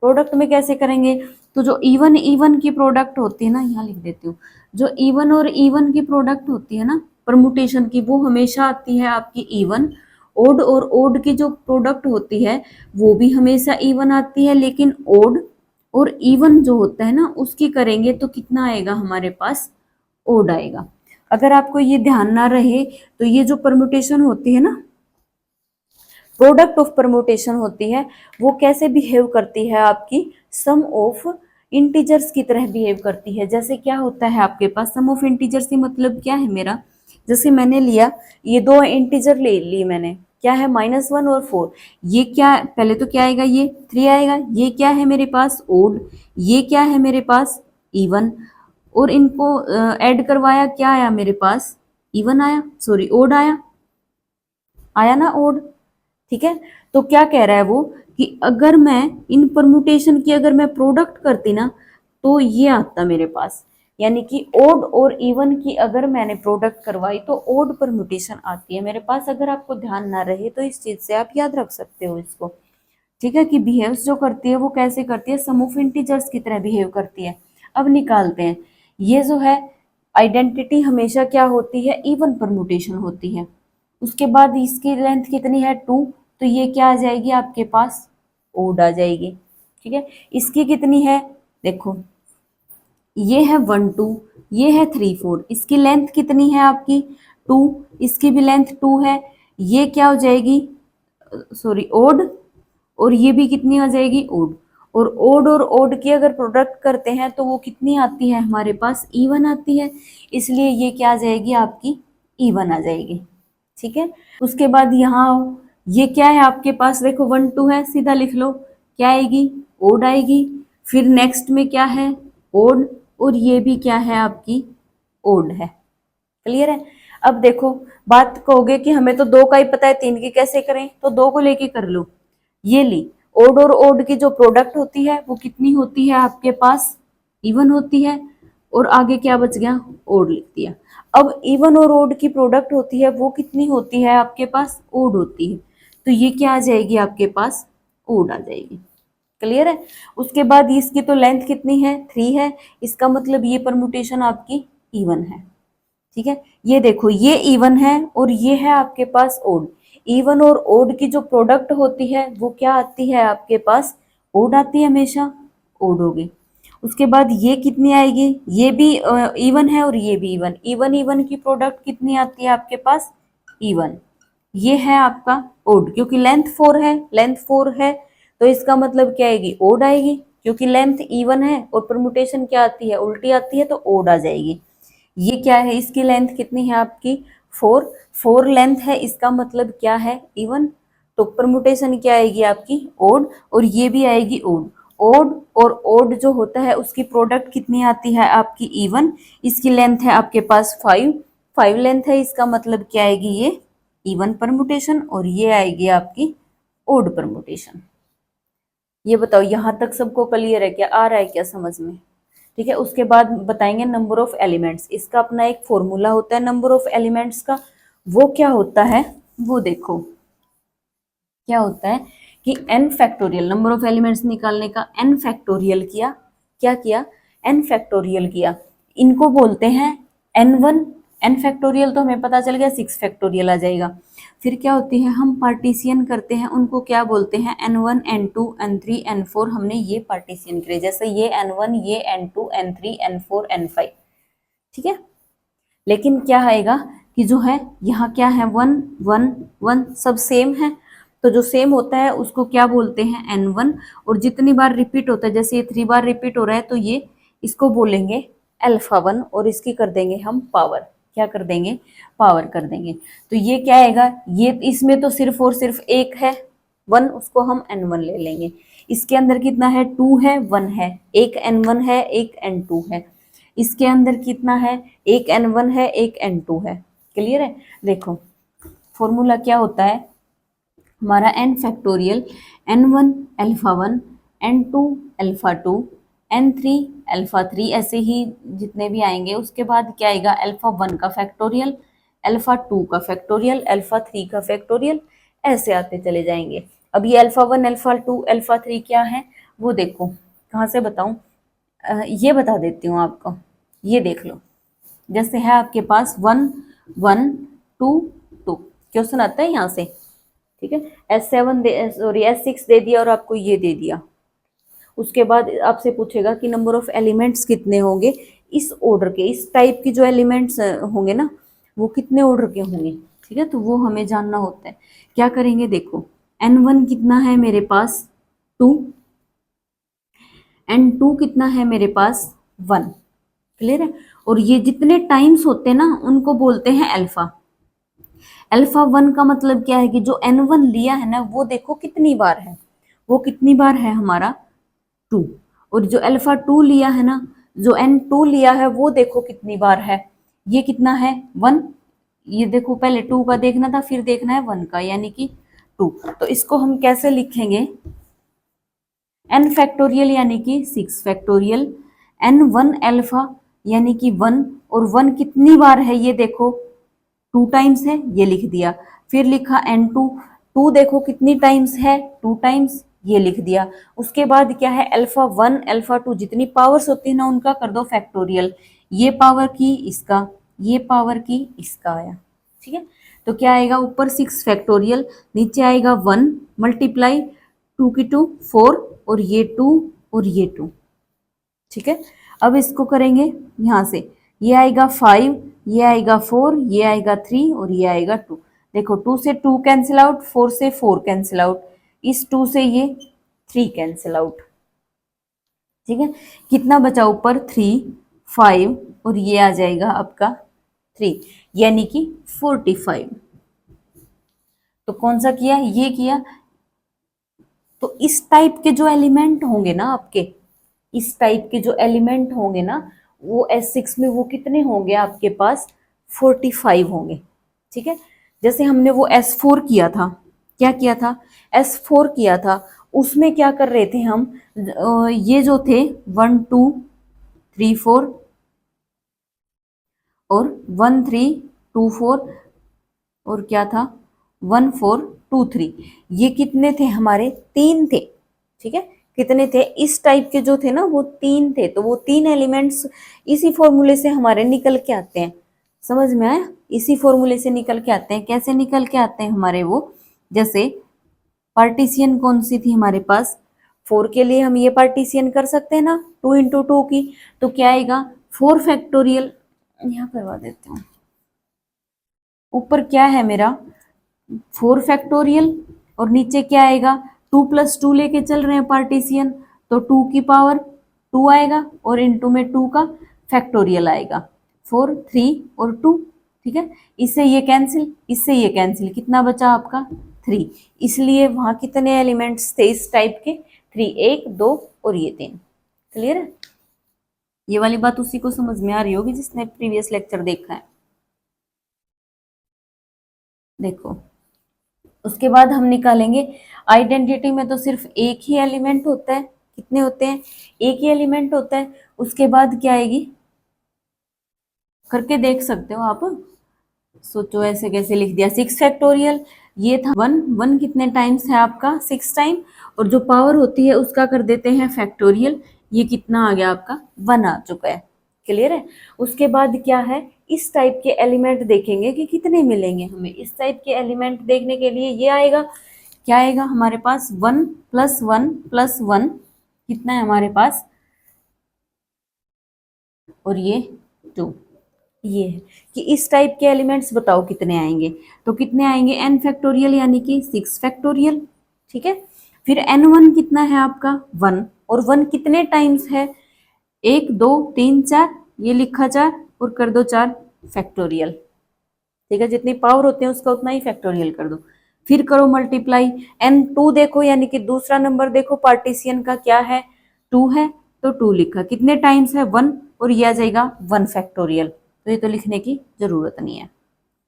प्रोडक्ट में कैसे करेंगे, तो जो इवन इवन की प्रोडक्ट होती है ना, यहाँ लिख देती हूँ, जो इवन और इवन की प्रोडक्ट होती है ना परमुटेशन की, वो हमेशा आती है आपकी इवन। ओड और ओड की जो प्रोडक्ट होती है वो भी हमेशा इवन आती है, लेकिन ओड और इवन जो होता है ना उसकी करेंगे तो कितना आएगा हमारे पास, ओड आएगा। अगर आपको ये ध्यान ना रहे तो ये जो परमुटेशन होती है ना, प्रोडक्ट ऑफ परमुटेशन होती है, वो कैसे बिहेव करती है, आपकी सम ऑफ इंटीजर्स की तरह बिहेव करती है। जैसे क्या होता है आपके पास, सम ऑफ इंटीजर्स की मतलब क्या है मेरा, जैसे मैंने लिया ये दो इंटीजर ले ली मैंने, क्या है -1 और 4, ये क्या पहले तो क्या आएगा, ये 3 आएगा, ये क्या है मेरे पास ओड, ये क्या है मेरे पास इवन, और इनको ऐड करवाया, क्या आया मेरे पास, इवन आया, सॉरी ओड आया, आया ना ओड, ठीक है। तो क्या कह रहा है वो, कि अगर मैं इन परमुटेशन की अगर मैं प्रोडक्ट करती ना, तो ये आता मेरे पास, यानी कि ओड और इवन की अगर मैंने प्रोडक्ट करवाई तो ओड परमुटेशन आती है मेरे पास। अगर आपको ध्यान ना रहे तो इस चीज से आप याद रख सकते हो इसको, ठीक है, कि बिहेव्स जो करती है वो कैसे करती है, सम ऑफ इंटीजर्स की तरह बिहेव करती है। अब निकालते हैं, ये जो है आइडेंटिटी हमेशा क्या होती है, इवन परमुटेशन होती है। उसके बाद इसकी लेंथ कितनी है 2, तो ये क्या आ जाएगी आपके पास, ओड आ जाएगी, ठीक है। इसकी कितनी है, देखो ये है 1 2, ये है 3 4, इसकी लेंथ कितनी है आपकी 2, इसकी भी लेंथ 2 है, ये क्या हो जाएगी, सॉरी ओड, और ये भी कितनी आ जाएगी, ओड। और ओड की अगर प्रोडक्ट करते हैं तो वो कितनी आती है हमारे पास, इवन आती है, इसलिए ये क्या आ जाएगी आपकी, इवन आ जाएगी, ठीक है। उसके बाद यहाँ ये क्या है आपके पास, देखो 1 2 है, सीधा लिख लो, क्या आएगी, ओड आएगी। फिर नेक्स्ट में क्या है, ओड, और ये भी क्या है आपकी, ओड है। क्लियर है। अब देखो, बात कहोगे कि हमें तो दो का ही पता है, तीन की कैसे करें, तो दो को लेके कर लो। ये ली, ओड और ओड की जो प्रोडक्ट होती है वो कितनी होती है आपके पास, इवन होती है, और आगे क्या बच गया, ओड लिख दिया। अब इवन और ओड की प्रोडक्ट होती है वो कितनी होती है आपके पास, ओड होती है, तो ये क्या आ जाएगी आपके पास, ओड आ जाएगी। क्लियर है। उसके बाद इसकी तो लेंथ कितनी है, 3 है, इसका मतलब ये परमुटेशन आपकी इवन है, ठीक है। ये देखो ये इवन है और ये है आपके पास ओड, इवन और ओड की जो प्रोडक्ट होती है वो क्या आती है आपके पास, ओड आती है हमेशा, ओड होगी। उसके बाद ये कितनी आएगी, ये भी इवन है और ये भी इवन, इवन इवन की प्रोडक्ट कितनी आती है आपके पास, इवन। ये है आपका ओड, क्योंकि लेंथ 4 है, लेंथ 4 है तो इसका मतलब क्या आएगी, ओड आएगी, क्योंकि लेंथ इवन है और परमुटेशन क्या आती है, उल्टी आती है, तो ओड आ जाएगी। ये क्या है, इसकी लेंथ कितनी है आपकी, 4 4 लेंथ है, इसका मतलब क्या है, इवन, तो परमुटेशन क्या आएगी आपकी, ओड, और ये भी आएगी ओड। ओड और ओड जो होता है उसकी प्रोडक्ट कितनी आती है आपकी, इवन, इसकी लेंथ है आपके पास 5 5 लेंथ है, इसका मतलब क्या आएगी, ये इवन परमुटेशन, और ये आएगी आपकी ओड परमुटेशन। ये बताओ यहाँ तक सबको क्लियर है क्या, आ रहा है क्या समझ में, ठीक है। उसके बाद बताएंगे नंबर ऑफ एलिमेंट्स, इसका अपना एक फॉर्मूला होता है नंबर ऑफ एलिमेंट्स का, वो क्या होता है, वो देखो क्या होता है कि n factorial, number of elements निकालने का n फैक्टोरियल किया, क्या किया, n फैक्टोरियल किया, इनको बोलते हैं n1 n फैक्टोरियल तो हमें पता चल गया 6 फैक्टोरियल आ जाएगा। फिर क्या होती है, हम पार्टीशियन करते हैं, उनको क्या बोलते हैं, n1 n2 n3 n4। हमने ये पार्टीशियन करे, जैसे ये n1 ये n2 n3 n4 n5, ठीक है। लेकिन क्या आएगा कि जो है यहाँ क्या है, 1 1 1 सब सेम है, तो जो सेम होता है उसको क्या बोलते हैं, n1। और जितनी बार रिपीट होता है, जैसे ये 3 बार रिपीट हो रहा है, तो ये इसको बोलेंगे अल्फा 1, और इसकी कर देंगे हम पावर, क्या कर देंगे, पावर कर देंगे। तो ये क्या आएगा, ये इसमें तो सिर्फ और सिर्फ एक है 1, उसको हम n1 ले लेंगे। इसके अंदर कितना है, 2 है 1 है, एक n1 है एक n2 है। इसके अंदर कितना है, एक n1 है एक n2 है। क्लियर है। देखो फॉर्मूला क्या होता है हमारा, n factorial n1 alpha 1 n2 alpha 2 n3 alpha 3, ऐसे ही जितने भी आएंगे। उसके बाद क्या आएगा, अल्फा 1 का फैक्टोरियल, अल्फा 2 का फैक्टोरियल, अल्फा 3 का फैक्टोरियल, ऐसे आते चले जाएंगे। अब ये अल्फा 1 अल्फा 2 अल्फा 3 क्या है, वो देखो कहाँ से बताऊं, ये बता देती हूँ आपको, ये देख लो। जैसे है आपके पास 1 1 2 2, क्वेश्चन आता है यहाँ से, ठीक है। S7 सॉरी S6 दे दिया और आपको ये दे दिया। उसके बाद आपसे पूछेगा कि नंबर ऑफ एलिमेंट्स कितने होंगे इस ऑर्डर के, इस टाइप की जो एलिमेंट्स होंगे ना वो कितने ऑर्डर के होंगे, ठीक है। तो वो हमें जानना होता है। क्या करेंगे, देखो n1 कितना है मेरे पास 2, n2 कितना है मेरे पास 1। क्लियर है। और ये जितने टाइम्स होते हैं ना उनको बोलते हैं अल्फा। अल्फा 1 का मतलब क्या है कि जो n1 लिया है ना वो देखो कितनी बार है, वो कितनी बार है हमारा 2। और जो अल्फा 2 लिया है ना, जो n2 लिया है वो देखो कितनी बार है, ये कितना है 1। ये देखो पहले 2 का देखना था फिर देखना है 1 का, यानी कि 2। तो इसको हम कैसे लिखेंगे, n फैक्टोरियल यानी कि 6 फैक्टोरियल, n1 अल्फा यानी कि 1, और 1 कितनी बार है ये देखो 2 टाइम्स है, ये लिख दिया। फिर लिखा n2, 2 देखो कितनी टाइम्स है 2 टाइम्स, ये लिख दिया। उसके बाद क्या है, अल्फा 1 अल्फा 2 जितनी पावर्स होती है ना उनका कर दो फैक्टोरियल, ये पावर की इसका, ये पावर की इसका आया, ठीक है। तो क्या आएगा, ऊपर 6 फैक्टोरियल, नीचे आएगा 1 मल्टीप्लाई 2 की 2 4, और ये 2 और ये 2, ठीक है। अब इसको करेंगे यहाँ से, ये आएगा 5, ये आएगा 4, ये आएगा 3 और ये आएगा 2। देखो 2 से 2 कैंसिल आउट, 4 से 4 कैंसिल आउट, इस 2 से ये 3 कैंसिल आउट, ठीक है। कितना बचा ऊपर 3 5, और ये आ जाएगा आपका 3, यानी कि 45। तो कौन सा किया, ये किया। तो इस टाइप के जो एलिमेंट होंगे ना आपके, इस टाइप के जो एलिमेंट होंगे ना वो S6 में वो कितने होंगे आपके पास, 45 होंगे, ठीक है। जैसे हमने वो S4 किया था, क्या किया था, S4 किया था, उसमें क्या कर रहे थे हम, ये जो थे 1 2 3 4 और 1 3 2 4, और क्या था 1 4 2 3, ये कितने थे हमारे, 3 थे, ठीक है। कितने थे, इस टाइप के जो थे ना वो 3 थे। तो वो 3 एलिमेंट्स इसी फॉर्मूले से हमारे निकल के आते हैं, समझ में आया, इसी फॉर्मूले से निकल के आते हैं। कैसे निकल के आते हैं हमारे वो, जैसे पार्टीशियन कौन सी थी हमारे पास, 4 के लिए हम ये पार्टीशियन कर सकते हैं ना 2 इंटू 2 की, तो क्या आएगा 4 फैक्टोरियल, यहाँ करवा देते हूँ। ऊपर क्या है मेरा 4 फैक्टोरियल, और नीचे क्या आएगा 2 + 2 लेके चल रहे हैं पार्टीशियन, तो 2 की पावर 2 आएगा, और इनटू में 2 का फैक्टोरियल आएगा, 4 3 और 2, ठीक है। इससे ये कैंसिल, इससे ये कैंसिल, कितना बचा आपका 3। इसलिए वहां कितने एलिमेंट्स थे इस टाइप के, 3, 1 2 और ये 3। क्लियर है। ये वाली बात उसी को समझ में आ रही होगी जिसने प्रीवियस लेक्चर देखा है। देखो उसके बाद हम निकालेंगे, आइडेंटिटी में तो सिर्फ एक ही एलिमेंट होता है, कितने होते हैं, एक ही एलिमेंट होता है। उसके बाद क्या आएगी, करके देख सकते हो आप, सोचो ऐसे कैसे लिख दिया, 6 फैक्टोरियल, ये था 1 1 कितने टाइम्स है आपका 6 टाइम, और जो पावर होती है उसका कर देते हैं फैक्टोरियल, ये कितना आ गया आपका 1 आ चुका है। क्लियर है। उसके बाद क्या है, इस टाइप के एलिमेंट देखेंगे कि कितने मिलेंगे हमें। इस टाइप के एलिमेंट देखने के लिए ये आएगा, क्या आएगा हमारे पास, 1 + 1 + 1 कितना है हमारे पास, और ये 2। ये है कि इस टाइप के एलिमेंट्स बताओ कितने आएंगे, तो कितने आएंगे n फैक्टोरियल यानी कि 6 फैक्टोरियल। ठीक है, फिर n1 कितना है आपका 1, और 1 कितने टाइम्स है, 1 2 3 4, ये लिखा 4 और कर दो 4 फैक्टोरियल। ठीक है, जितनी पावर होते हैं उसका उतना ही फैक्टोरियल कर दो, फिर करो मल्टीप्लाई। n2 देखो यानी कि दूसरा नंबर देखो पार्टीशियन का क्या है, 2 है, तो 2 लिखा, कितने टाइम्स है 1, और ये आ जाएगा 1 फैक्टोरियल, तो ये तो लिखने की जरूरत नहीं है।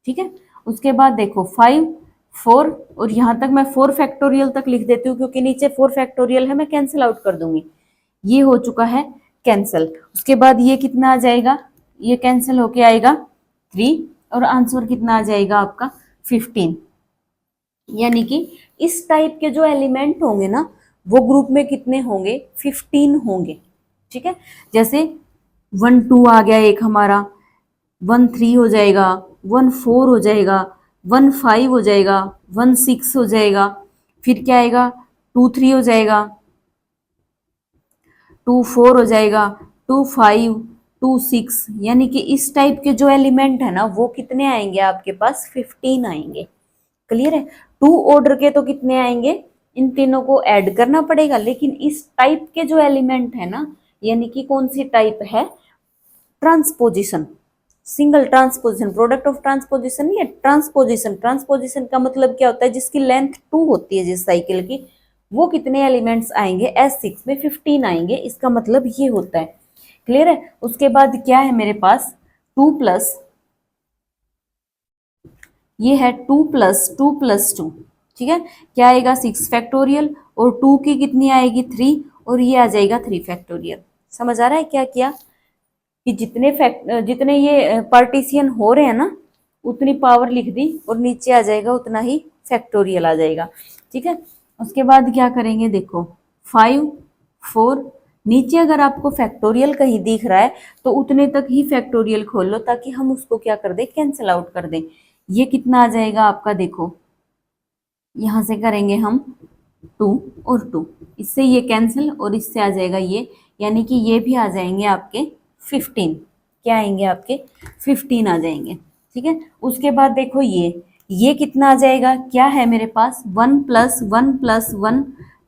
ठीक है, उसके बाद देखो 5 4, और यहाँ तक मैं 4 फैक्टोरियल तक लिख देती हूँ क्योंकि नीचे 4 फैक्टोरियल है, मैं कैंसिल आउट कर दूंगी। ये हो चुका है कैंसिल। उसके बाद ये कितना आ जाएगा, ये कैंसिल होके आएगा 3, और आंसर कितना आ जाएगा आपका 15। यानी कि इस टाइप के जो एलिमेंट होंगे ना वो ग्रुप में कितने होंगे, 15 होंगे। ठीक है, जैसे 1 2 आ गया एक हमारा, 1 3 हो जाएगा, 1 4 हो जाएगा, 1 5 हो जाएगा, 1 6 हो जाएगा, फिर क्या आएगा 2 3 हो जाएगा, 2 4 हो जाएगा, 2 5 2 6। यानी कि इस टाइप के जो एलिमेंट है ना वो कितने आएंगे आपके पास, 15 आएंगे। क्लियर है, 2 ऑर्डर के तो कितने आएंगे, इन तीनों को ऐड करना पड़ेगा, लेकिन इस टाइप के जो एलिमेंट है ना, यानी कि कौन सी टाइप है, transposition, single transposition, product of transposition नहीं है, ट्रांसपोजिशन। ट्रांसपोजिशन का मतलब क्या होता है, जिसकी लेंथ 2 होती है जिस साइकिल की, वो कितने एलिमेंट्स आएंगे, S6 में 15 आएंगे, इसका मतलब ये होता है। क्लियर है, उसके बाद क्या है मेरे पास, 2 प्लस, ये है 2 + 2 + 2। ठीक है, क्या आएगा 6 फैक्टोरियल, और 2 की कितनी आएगी 3, और ये आ जाएगा 3 फैक्टोरियल। समझ आ रहा है क्या किया, कि जितने ये पार्टीशियन हो रहे हैं ना उतनी पावर लिख दी, और नीचे आ जाएगा उतना ही फैक्टोरियल आ जाएगा। ठीक है, उसके बाद क्या करेंगे, देखो 5 4, नीचे अगर आपको फैक्टोरियल कहीं दिख रहा है तो उतने तक ही फैक्टोरियल खोल लो, ताकि हम उसको क्या कर दें, कैंसिल आउट कर दें। ये कितना आ जाएगा आपका, देखो यहाँ से करेंगे हम 2 और 2, इससे ये कैंसिल और इससे आ जाएगा ये, यानी कि ये भी आ जाएंगे आपके 15। क्या आएंगे आपके 15 आ जाएंगे। ठीक है, उसके बाद देखो ये कितना आ जाएगा, क्या है मेरे पास 1 + 1 + 1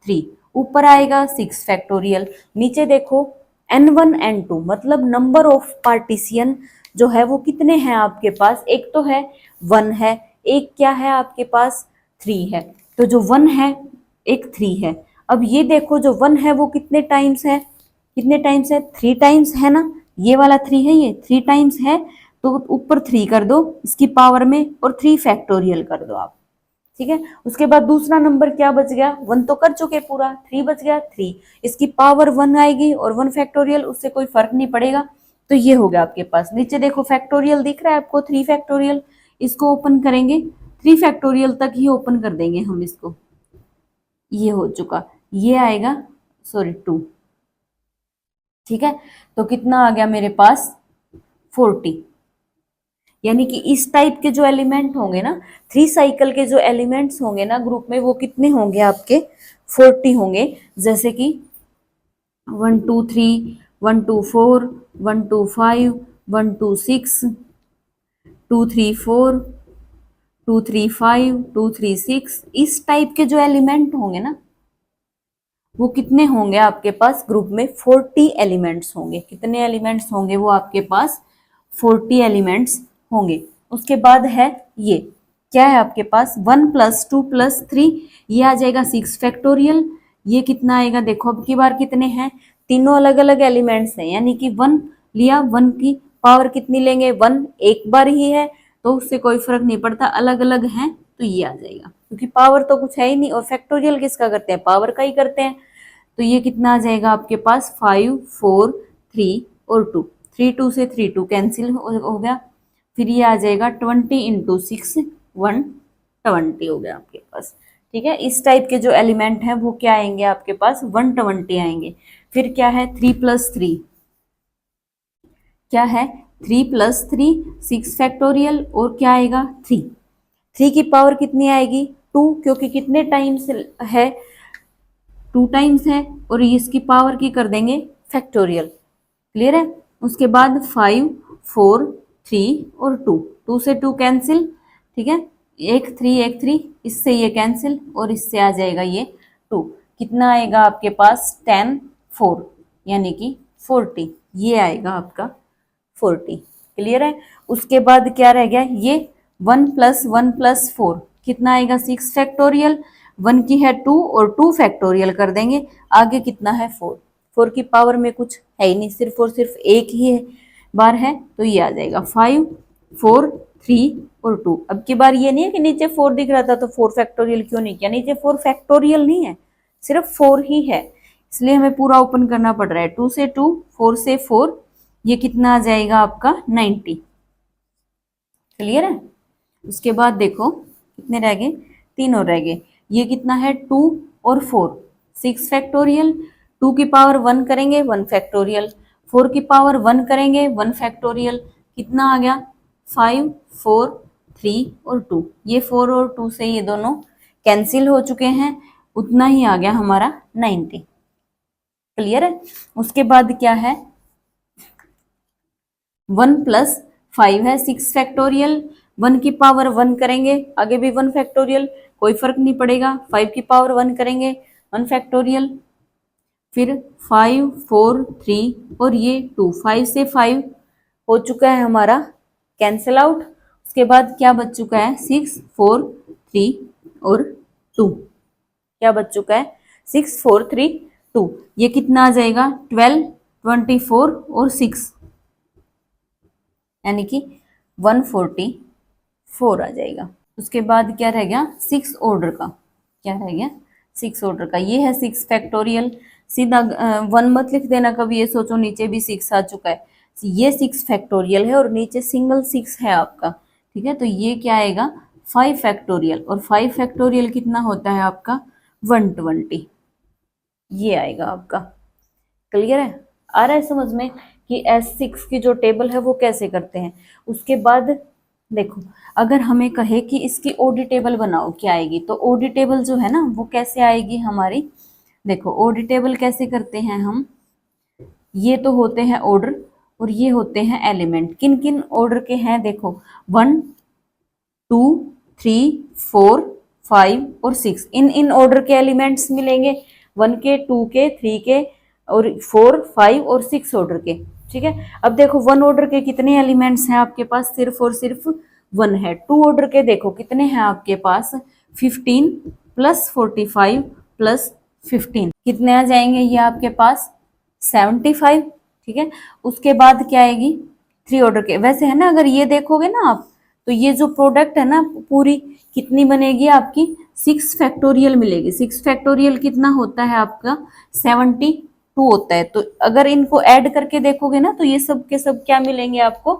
3, ऊपर आएगा 6 फैक्टोरियल, नीचे देखो n1 n2, मतलब नंबर ऑफ पार्टीशियन जो है वो कितने हैं आपके पास, एक तो है 1 है, एक क्या है आपके पास 3 है, तो जो 1 है एक 3 है। अब ये देखो जो 1 है वो कितने टाइम्स है, कितने टाइम्स है, 3 टाइम्स है ना, ये वाला 3 है, ये 3 टाइम्स है, तो ऊपर 3 कर दो इसकी पावर में, और 3 फैक्टोरियल कर दो आप। ठीक है, उसके बाद दूसरा नंबर क्या बच गया, 1 तो कर चुके पूरा, 3 बच गया, 3 इसकी पावर 1 आएगी और 1 फैक्टोरियल, उससे कोई फर्क नहीं पड़ेगा। तो ये हो गया आपके पास, नीचे देखो फैक्टोरियल दिख रहा है आपको, 3 फैक्टोरियल, इसको ओपन करेंगे, 3 फैक्टोरियल तक ही ओपन कर देंगे हम इसको, ये हो चुका, ये आएगा, सॉरी 2। ठीक है, तो कितना आ गया मेरे पास 40। यानी कि इस टाइप के जो एलिमेंट होंगे ना, 3 साइकिल के जो एलिमेंट्स होंगे ना ग्रुप में, वो कितने होंगे आपके 40 होंगे। जैसे कि 1 2 3 1 2 4 1 2 5 1 2 6 2 3 4 2 3 5 2 3 6, इस टाइप के जो एलिमेंट होंगे ना वो कितने होंगे आपके पास ग्रुप में, 40 एलिमेंट्स होंगे। कितने एलिमेंट्स होंगे वो आपके पास, 40 एलिमेंट्स होंगे। उसके बाद है ये क्या है आपके पास, 1 + 2 + 3, ये आ जाएगा 6 फैक्टोरियल। ये कितना आएगा, देखो अब की बार कितने हैं, तीनों अलग अलग एलिमेंट्स हैं, यानी कि 1 लिया, 1 की पावर कितनी लेंगे, 1 एक बार ही है, तो उससे कोई फर्क नहीं पड़ता, अलग अलग हैं तो ये आ जाएगा, क्योंकि पावर तो कुछ है ही नहीं, और फैक्टोरियल किसका करते हैं, पावर का ही करते हैं। तो ये कितना आ जाएगा आपके पास, 5 4 3 और 2, 3 2 से 3 2 कैंसिल हो गया, फिर ये आ जाएगा 20 × 6 120 हो गया आपके पास। ठीक है, इस टाइप के जो एलिमेंट हैं वो क्या आएंगे आपके पास, 120 आएंगे। फिर क्या है 3 + 3, क्या है 3 प्लस 3 6 फैक्टोरियल, और क्या आएगा 3। 3 की पावर कितनी आएगी 2, क्योंकि कितने टाइम्स है 2 टाइम्स है, और इसकी पावर की कर देंगे फैक्टोरियल। क्लियर है। उसके बाद 5 4 3 और 2, 2 से 2 कैंसिल, ठीक है, एक 3 इससे ये कैंसिल, और इससे आ जाएगा ये 2। कितना आएगा आपके पास 10 4 यानी कि 40, ये आएगा आपका 40। क्लियर है। उसके बाद क्या रह गया, ये 1 प्लस 1 प्लस 4 कितना आएगा 6 फैक्टोरियल, 1 की है 2 और 2 फैक्टोरियल कर देंगे, आगे कितना है 4। 4 की पावर में कुछ है ही नहीं, सिर्फ और सिर्फ एक ही है बार है, तो ये आ जाएगा 5 4 3 और 2। अब की बार ये नहीं है कि नीचे 4 दिख रहा था तो 4 फैक्टोरियल क्यों नहीं किया, नीचे 4 फैक्टोरियल नहीं है, सिर्फ 4 ही है, इसलिए हमें पूरा ओपन करना पड़ रहा है। 2 से 2 4 से 4, ये कितना आ जाएगा आपका 90। क्लियर है। उसके बाद देखो कितने रह गए, 3 और रह गए, ये कितना है 2 और 4 6 फैक्टोरियल, 2 की पावर 1 करेंगे 1 फैक्टोरियल, 4 की पावर 1 करेंगे 1 फैक्टोरियल, कितना आ गया 5 4 3 और 2, ये 4 और 2 से ये दोनों कैंसिल हो चुके हैं, उतना ही आ गया हमारा 90। क्लियर है। उसके बाद क्या है 1 प्लस 5 है 6 फैक्टोरियल, 1 की पावर 1 करेंगे आगे भी 1 फैक्टोरियल, कोई फर्क नहीं पड़ेगा, 5 की पावर 1 करेंगे 1 फैक्टोरियल, फिर 5 4 3 और ये 2, 5 से 5 हो चुका है हमारा कैंसिल आउट। उसके बाद क्या बच चुका है 6 4 3 और 2, क्या बच चुका है 6 4 3 2, ये कितना आ जाएगा 12 24 और 6 यानी कि 144 आ जाएगा। उसके बाद क्या रह गया 6 ऑर्डर का, क्या रह गया 6 ऑर्डर का, ये है 6 फैक्टोरियल, सीधा 1 मत लिख देना कभी, ये सोचो नीचे भी 6 आ चुका है, ये 6 फैक्टोरियल है और नीचे सिंगल 6 है आपका, ठीक है, तो ये क्या आएगा 5 फैक्टोरियल, और 5 फैक्टोरियल कितना होता है आपका 120, ये आएगा आपका। क्लियर है। आ रहा है समझ में कि S6 की जो टेबल है वो कैसे करते हैं। उसके बाद देखो अगर हमें कहे कि इसकी ओडी टेबल बनाओ क्या आएगी, तो ओडी टेबल जो है ना वो कैसे आएगी हमारी, देखो ओडी टेबल कैसे करते हैं हम, ये तो होते हैं ऑर्डर और ये होते हैं एलिमेंट, किन किन ऑर्डर के हैं देखो 1 2 3 4 5 और 6, इन ऑर्डर के एलिमेंट्स मिलेंगे, 1 के 2 के 3 के और 4 5 और 6 ऑर्डर के, ठीक है। अब देखो 1 ऑर्डर के कितने एलिमेंट्स हैं आपके पास, सिर्फ और सिर्फ 1 है। 2 ऑर्डर के देखो कितने हैं आपके पास 15 प्लस 45 प्लस 15, कितने आ जाएंगे ये आपके पास 75, ठीक है। उसके बाद क्या आएगी 3 ऑर्डर के, वैसे है ना अगर ये देखोगे ना आप, तो ये जो प्रोडक्ट है ना पूरी कितनी बनेगी आपकी 6 फैक्टोरियल मिलेगी। 6 फैक्टोरियल कितना होता है आपका 72 होता है, तो अगर इनको ऐड करके देखोगे ना तो ये सब के सब क्या मिलेंगे आपको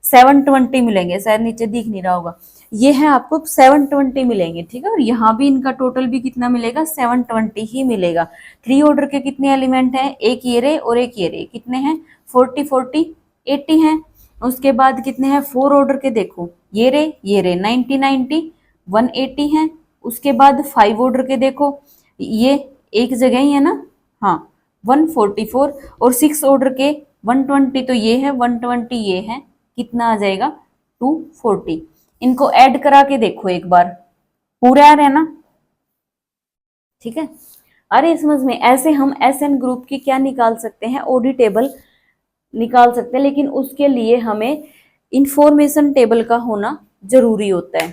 720 मिलेंगे, शायद नीचे दिख नहीं रहा होगा, ये है आपको 720 मिलेंगे, ठीक है। और यहाँ भी इनका टोटल भी कितना मिलेगा 720 ही मिलेगा। 3 ऑर्डर के कितने एलिमेंट हैं, एक ये रे और एक ये रे, कितने हैं 40 40 80 हैं। उसके बाद कितने हैं 4 ऑर्डर के देखो ये रे 90 90 180 हैं। उसके बाद 5 ऑर्डर के देखो ये एक जगह ही है ना, हाँ 144, और 6 ऑर्डर के 120, तो ये है 120 ये है, कितना आ जाएगा 240। इनको ऐड करा के देखो एक बार, पूरा आ रहा है ना, ठीक है। अरे समझ में, ऐसे हम एसएन ग्रुप की क्या निकाल सकते हैं ओडी टेबल निकाल सकते हैं, लेकिन उसके लिए हमें इंफॉर्मेशन टेबल का होना जरूरी होता है।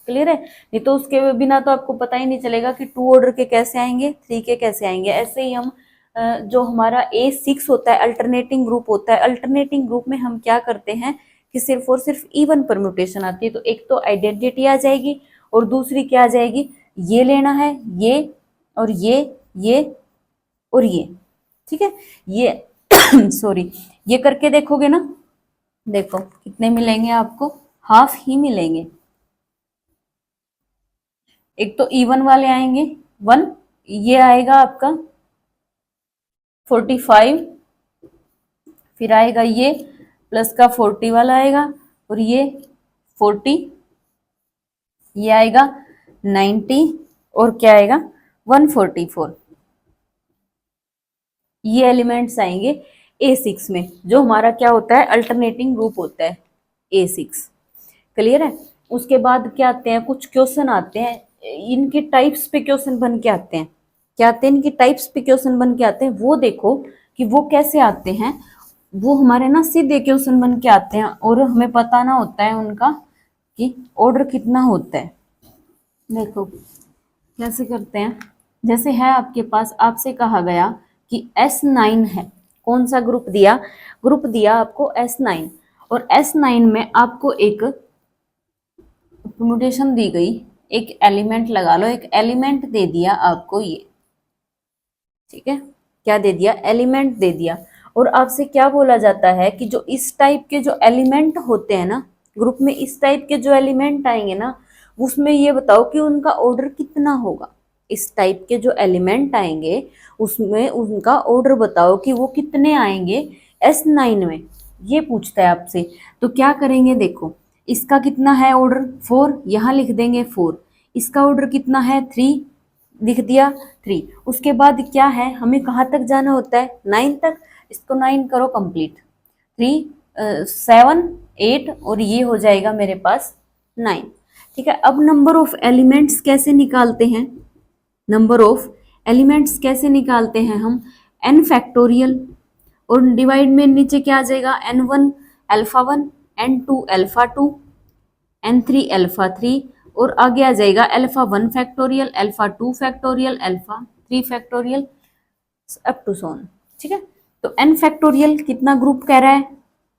क्लियर है, नहीं तो उसके बिना तो आपको पता ही नहीं चलेगा कि 2 ऑर्डर के कैसे आएंगे 3 के कैसे आएंगे। ऐसे ही हम जो हमारा A6 होता है अल्टरनेटिंग ग्रुप होता है, अल्टरनेटिंग ग्रुप में हम क्या करते हैं कि सिर्फ और सिर्फ इवन परम्यूटेशन आती है, तो एक तो आइडेंटिटी आ जाएगी और दूसरी क्या आ जाएगी, ये लेना है ये और ये और ये, ठीक है। ये सॉरी, ये करके देखोगे ना, देखो कितने मिलेंगे आपको, हाफ ही मिलेंगे। एक तो इवन वाले आएंगे 1, ये आएगा आपका 45, फिर आएगा ये प्लस का 40 वाला आएगा और ये 40, ये आएगा 90 और क्या आएगा 144। ये एलिमेंट्स आएंगे A6 में, जो हमारा क्या होता है अल्टरनेटिंग ग्रुप होता है A6। क्लियर है। उसके बाद क्या आते हैं, कुछ क्वेश्चन आते हैं, इनके टाइप्स पे क्वेश्चन बन के आते हैं। क्या आते हैं, इनके टाइप्स पे क्वेश्चन बन के आते हैं। वो देखो कि वो कैसे आते हैं। वो हमारे ना सीधे क्वेश्चन बन के आते हैं और हमें पता ना होता है उनका कि ऑर्डर कितना होता है। देखो कैसे करते हैं। जैसे है आपके पास, आपसे कहा गया कि S9 है। कौन सा ग्रुप दिया, ग्रुप दिया आपको S9, और S9 में आपको एक परम्यूटेशन दी गई, एक एलिमेंट लगा लो, एक एलिमेंट दे दिया आपको ये, ठीक है। क्या दे दिया, एलिमेंट दे दिया। और आपसे क्या बोला जाता है कि जो इस टाइप के जो एलिमेंट होते हैं ना ग्रुप में, इस टाइप के जो एलिमेंट आएंगे ना, उसमें ये बताओ कि उनका ऑर्डर कितना होगा। इस टाइप के जो एलिमेंट आएंगे उसमें उनका ऑर्डर बताओ कि वो कितने आएंगे S9 में, ये पूछता है आपसे। तो क्या करेंगे, देखो इसका कितना है ऑर्डर 4, यहाँ लिख देंगे 4। इसका ऑर्डर कितना है 3, लिख दिया 3। उसके बाद क्या है, हमें कहाँ तक जाना होता है 9 तक। इसको 9 करो कंप्लीट, 3 7 8 और ये हो जाएगा मेरे पास 9। ठीक है। अब नंबर ऑफ एलिमेंट्स कैसे निकालते हैं, नंबर ऑफ एलिमेंट्स कैसे निकालते हैं हम, n फैक्टोरियल, और डिवाइड में नीचे क्या आ जाएगा n1 alpha 1, n2 alpha 2, n3 alpha 3, और आगे आ जाएगा alpha 1 factorial, alpha 2 factorial, alpha 3 factorial, up to so on. ठीक है। तो n फैक्टोरियल कितना ग्रुप कह रहा है,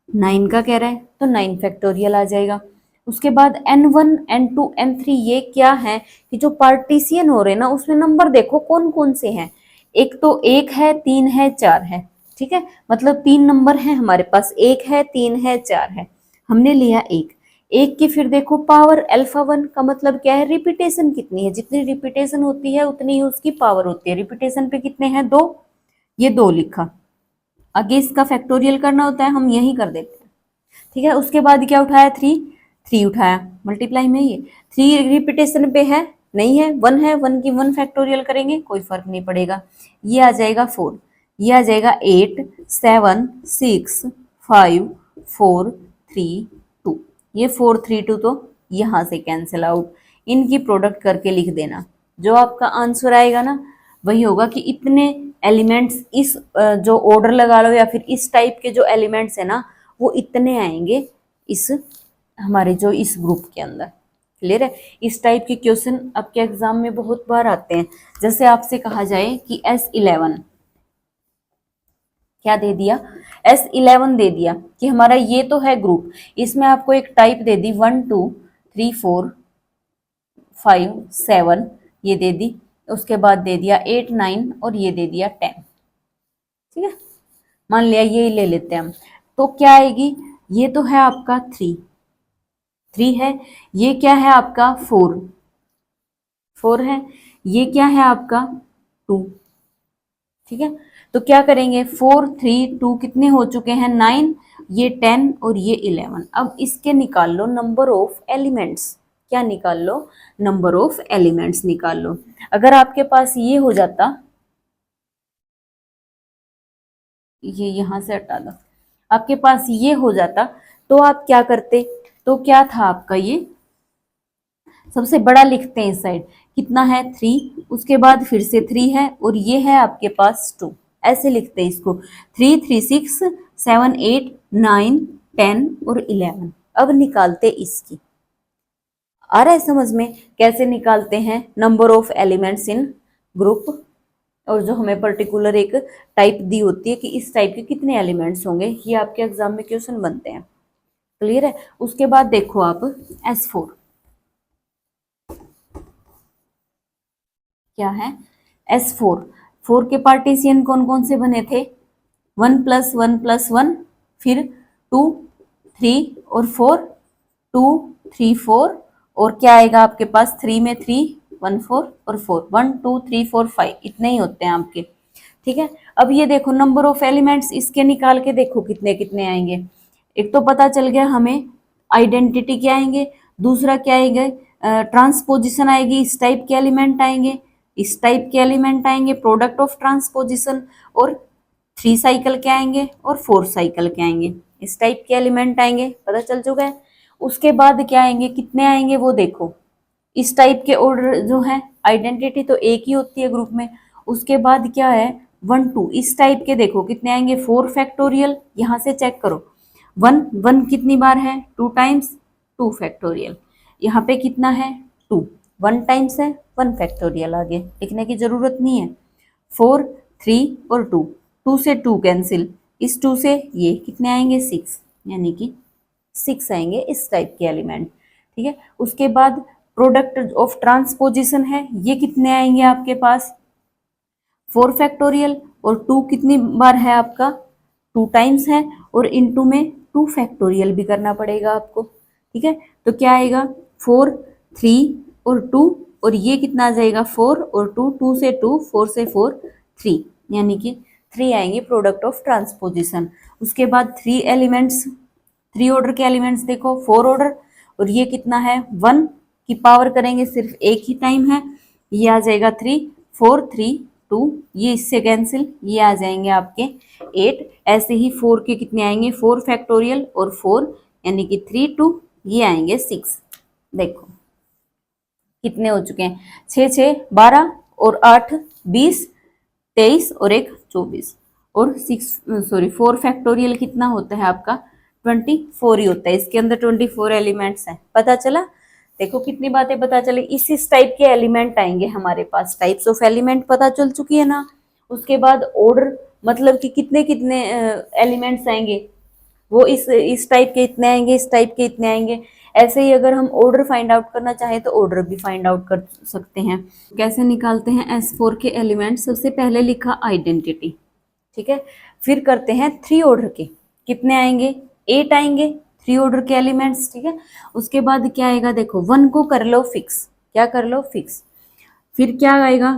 9 का कह रहा है, तो 9 फैक्टोरियल आ जाएगा। उसके बाद n1 n2 n3 ये क्या है कि जो पार्टीशियन हो रहे हैं ना उसमें नंबर देखो कौन कौन से हैं। एक तो 1 है, 3 है, 4 है। ठीक है, मतलब 3 नंबर है हमारे पास, 1 है, 3 है, 4 है। हमने लिया 1। एक की फिर देखो पावर अल्फा 1 का मतलब क्या है, रिपीटेशन कितनी है, जितनी रिपीटेशन होती है उतनी ही उसकी पावर होती है। रिपीटेशन पे कितने हैं 2, ये 2 लिखा। आगे इसका फैक्टोरियल करना होता है, हम यही कर देते हैं। ठीक है। उसके बाद क्या उठाया 3, 3 उठाया, मल्टीप्लाई में ये 3 रिपीटेशन पे है नहीं है, 1 है, 1 की 1 फैक्टोरियल करेंगे कोई फर्क नहीं पड़ेगा। ये आ जाएगा 4, ये आ जाएगा 8 7 6 5 4 3 2। ये 4 3 2 तो यहाँ से कैंसिल आउट। इनकी प्रोडक्ट करके लिख देना, जो आपका आंसर आएगा ना वही होगा कि इतने एलिमेंट्स इस जो ऑर्डर लगा लो या फिर इस टाइप के जो एलिमेंट्स है ना वो इतने आएंगे इस हमारे जो इस ग्रुप के अंदर। क्लियर है। इस टाइप के क्वेश्चन आपके एग्जाम में बहुत बार आते हैं। जैसे आपसे कहा जाए कि S11 क्या दे दिया, S11 दे दिया कि हमारा ये तो है ग्रुप, इसमें आपको एक टाइप दे दी 1 2 3 4 5 7 ये दे दी। उसके बाद दे दिया 8 9 और ये दे दिया 10। ठीक है, मान लिया ये ले लेते हैं हम। तो क्या आएगी, ये तो है आपका 3 है, ये क्या है आपका 4 है, ये क्या है आपका 2। ठीक है। तो क्या करेंगे 4 3 2 कितने हो चुके हैं 9, ये 10 और ये 11। अब इसके निकाल लो नंबर ऑफ एलिमेंट्स। क्या निकाल लो, नंबर ऑफ एलिमेंट्स निकाल लो। अगर आपके पास ये हो जाता, ये यहां से हटा दो, आपके पास ये हो जाता तो आप क्या करते, तो क्या था आपका, ये सबसे बड़ा लिखते हैं इस साइड, कितना है 3, उसके बाद फिर से 3 है और ये है आपके पास 2, ऐसे लिखते हैं इसको। 3 3 6 7 8 9 10 और 11। अब निकालते इसकी, आ रहा है समझ में कैसे निकालते हैं number of elements in group. और जो हमें पर्टिकुलर एक टाइप दी होती है कि इस टाइप के कितने एलिमेंट्स होंगे, ये आपके एग्जाम में क्वेश्चन बनते हैं। क्लियर है। उसके बाद देखो आप S4 क्या है, S4 4 के पार्टीशियन कौन कौन से बने थे, 1 + 1 + 1, फिर 2 3 और 4, 2 3 4, और क्या आएगा आपके पास 3 में 3 1 4 और 4, 1 2 3 4 5 इतने ही होते हैं आपके। ठीक है। अब ये देखो नंबर ऑफ एलिमेंट्स इसके निकाल के देखो कितने कितने आएंगे। एक तो पता चल गया हमें आइडेंटिटी क्या आएंगे, दूसरा क्या आएंगे, ट्रांसपोजिशन आएगी, इस टाइप के एलिमेंट आएंगे, इस टाइप के एलिमेंट आएंगे, प्रोडक्ट ऑफ ट्रांसपोजिशन, और 3 साइकिल के आएंगे और 4 साइकिल के आएंगे, इस टाइप के एलिमेंट आएंगे, पता चल चुका है। उसके बाद क्या आएंगे, कितने आएंगे वो देखो, इस टाइप के ऑर्डर जो है, आइडेंटिटी तो एक ही होती है ग्रुप में। उसके बाद क्या है 1 2, इस टाइप के देखो कितने आएंगे 4 फैक्टोरियल, यहां से चेक करो 1 1 कितनी बार है 2 टाइम्स 2 फैक्टोरियल, यहाँ पे कितना है 2, 1 टाइम्स है 1 फैक्टोरियल, आगे लिखने की जरूरत नहीं है। 4 3 और 2, 2 से 2 कैंसिल, इस 2 से ये कितने आएंगे 6, यानी कि 6 आएंगे इस टाइप के एलिमेंट, ठीक है। उसके बाद प्रोडक्ट ऑफ ट्रांसपोजिशन है, ये कितने आएंगे आपके पास 4 फैक्टोरियल, और 2 कितनी बार है आपका 2 टाइम्स है, और इनटू में 2 फैक्टोरियल भी करना पड़ेगा आपको, ठीक है। तो क्या आएगा 4 3 और 2, और ये कितना आ जाएगा 4 और 2, 2 से 2, 4 से 4 3, यानी कि 3 आएंगे प्रोडक्ट ऑफ ट्रांसपोजिशन। उसके बाद 3 एलिमेंट्स, 3 ऑर्डर के एलिमेंट्स देखो 4 ऑर्डर, और ये कितना है 1 की पावर करेंगे सिर्फ एक ही टाइम है, ये आ जाएगा 3 4 3 2, ये इससे कैंसिल, ये आ जाएंगे आपके 8। ऐसे ही 4 के कितने आएंगे 4 फैक्टोरियल और 4, यानी कि 3 2, ये आएंगे 6। देखो कितने हो चुके हैं 6 6 12 और 8 20, 23 और 1 24, और 4 फैक्टोरियल कितना होता है आपका 24 ही होता है, इसके अंदर 24 एलिमेंट्स हैं, पता चला। देखो कितनी बातें पता चली, इस टाइप के एलिमेंट आएंगे हमारे पास, टाइप्स ऑफ एलिमेंट पता चल चुकी है ना। उसके बाद ऑर्डर, मतलब कि कितने कितने एलिमेंट्स आएंगे, वो इस टाइप के इतने आएंगे, इस टाइप के इतने आएंगे। ऐसे ही अगर हम ऑर्डर फाइंड आउट करना चाहें तो ऑर्डर भी फाइंड आउट कर सकते हैं। कैसे निकालते हैं S4 के एलिमेंट, सबसे पहले लिखा आइडेंटिटी, ठीक है, फिर करते हैं 3 ऑर्डर के, कितने आएंगे 8 आएंगे 3 ऑर्डर के एलिमेंट्स, ठीक है। उसके बाद क्या आएगा देखो 1 को कर लो फिक्स, क्या कर लो फिक्स, फिर क्या आएगा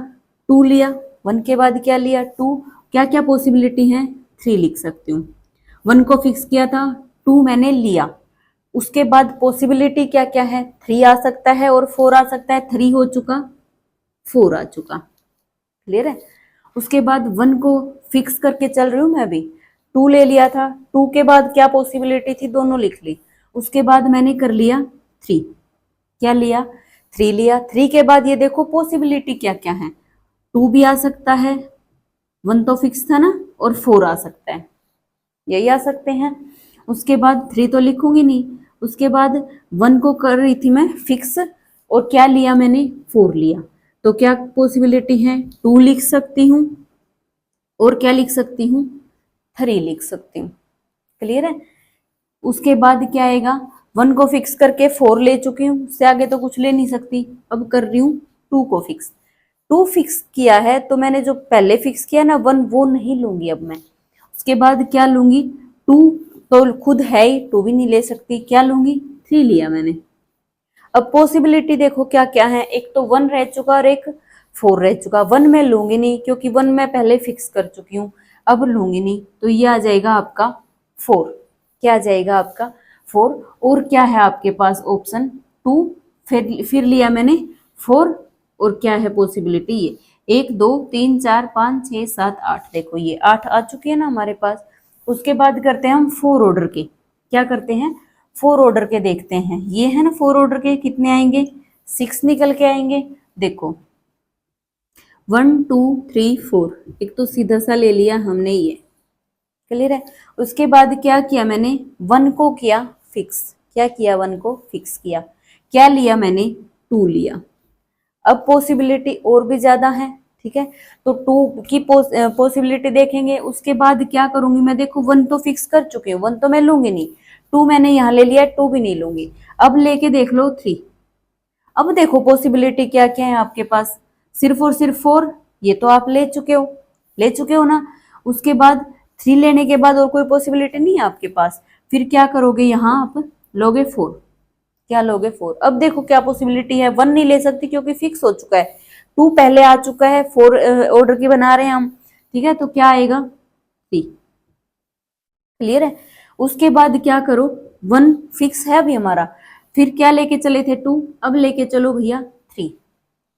2 लिया, 1 के बाद क्या लिया 2, क्या क्या पॉसिबिलिटी है 3 लिख सकती हूँ, 1 को फिक्स किया था 2 मैंने लिया, उसके बाद पॉसिबिलिटी क्या क्या है 3 आ सकता है और 4 आ सकता है, 3 हो चुका 4 आ चुका, क्लियर है। उसके बाद 1 को फिक्स करके चल रही हूँ मैं अभी, 2 ले लिया था, 2 के बाद क्या पॉसिबिलिटी थी दोनों लिख ली, उसके बाद मैंने कर लिया 3, क्या लिया 3 लिया, 3 के बाद ये देखो पॉसिबिलिटी क्या क्या है, 2 भी आ सकता है, 1 तो फिक्स था ना, और 4 आ सकता है, यही आ सकते हैं। उसके बाद 3 तो लिखूंगी नहीं, उसके बाद 1 को कर रही थी मैं फिक्स, और क्या लिया मैंने 4 लिया, तो क्या पॉसिबिलिटी है 2 लिख सकती हूँ, और क्या लिख सकती हूँ 3 लिख सकती हूँ, क्लियर है। उसके बाद क्या आएगा 1 को फिक्स करके 4 ले चुकी हूँ, उससे आगे तो कुछ ले नहीं सकती, अब कर रही हूँ 2 को फिक्स, 2 फिक्स किया है तो मैंने जो पहले फिक्स किया ना 1, वो नहीं लूंगी अब मैं। उसके बाद क्या लूंगी 2, तो खुद है ही 2 भी नहीं ले सकती, क्या लूंगी 3 लिया मैंने। अब पॉसिबिलिटी देखो क्या क्या है, एक तो 1 रह चुका और एक 4 रह चुका, 1 मैं लूंगी नहीं क्योंकि 1 मैं पहले फिक्स कर चुकी हूँ, अब लूंगी नहीं, तो ये आ जाएगा आपका 4, क्या आ जाएगा आपका 4, और क्या है आपके पास ऑप्शन 2, फिर लिया मैंने 4, और क्या है पॉसिबिलिटी ये 1 2 3 4 5 6 7 8, देखो ये 8 आ चुकी है ना हमारे पास। उसके बाद करते हैं हम 4 ऑर्डर के, क्या करते हैं 4 ऑर्डर के देखते हैं, ये है ना 4 ऑर्डर के कितने आएंगे 6 निकल के आएंगे, देखो 1 2 3 4, एक तो सीधा सा ले लिया हमने ये, क्लियर है। उसके बाद क्या किया मैंने 1 को किया फिक्स, क्या किया 1 को फिक्स किया, क्या लिया मैंने 2 लिया। अब पॉसिबिलिटी और भी ज्यादा है, ठीक है, तो 2 की पॉसिबिलिटी देखेंगे। उसके बाद क्या करूंगी मैं, देखो 1 तो फिक्स कर चुके हूँ, 1 तो मैं लूंगी नहीं, 2 मैंने यहाँ ले लिया, 2 भी नहीं लूंगी। अब लेके देख लो 3, अब देखो पॉसिबिलिटी क्या क्या है आपके पास, सिर्फ और सिर्फ 4, ये तो आप ले चुके हो ना। उसके बाद 3 लेने के बाद और कोई पॉसिबिलिटी नहीं है आपके पास, फिर क्या करोगे यहाँ आप लोगे 4, क्या लोगे 4। अब देखो क्या पॉसिबिलिटी है, 1 नहीं ले सकती क्योंकि फिक्स हो चुका है, 2 पहले आ चुका है, 4 ऑर्डर की बना रहे हैं हम, ठीक है, तो क्या आएगा 3, क्लियर है। उसके बाद क्या करो, 1 फिक्स है अभी हमारा, फिर क्या लेके चले थे 2, अब लेके चलो भैया 3।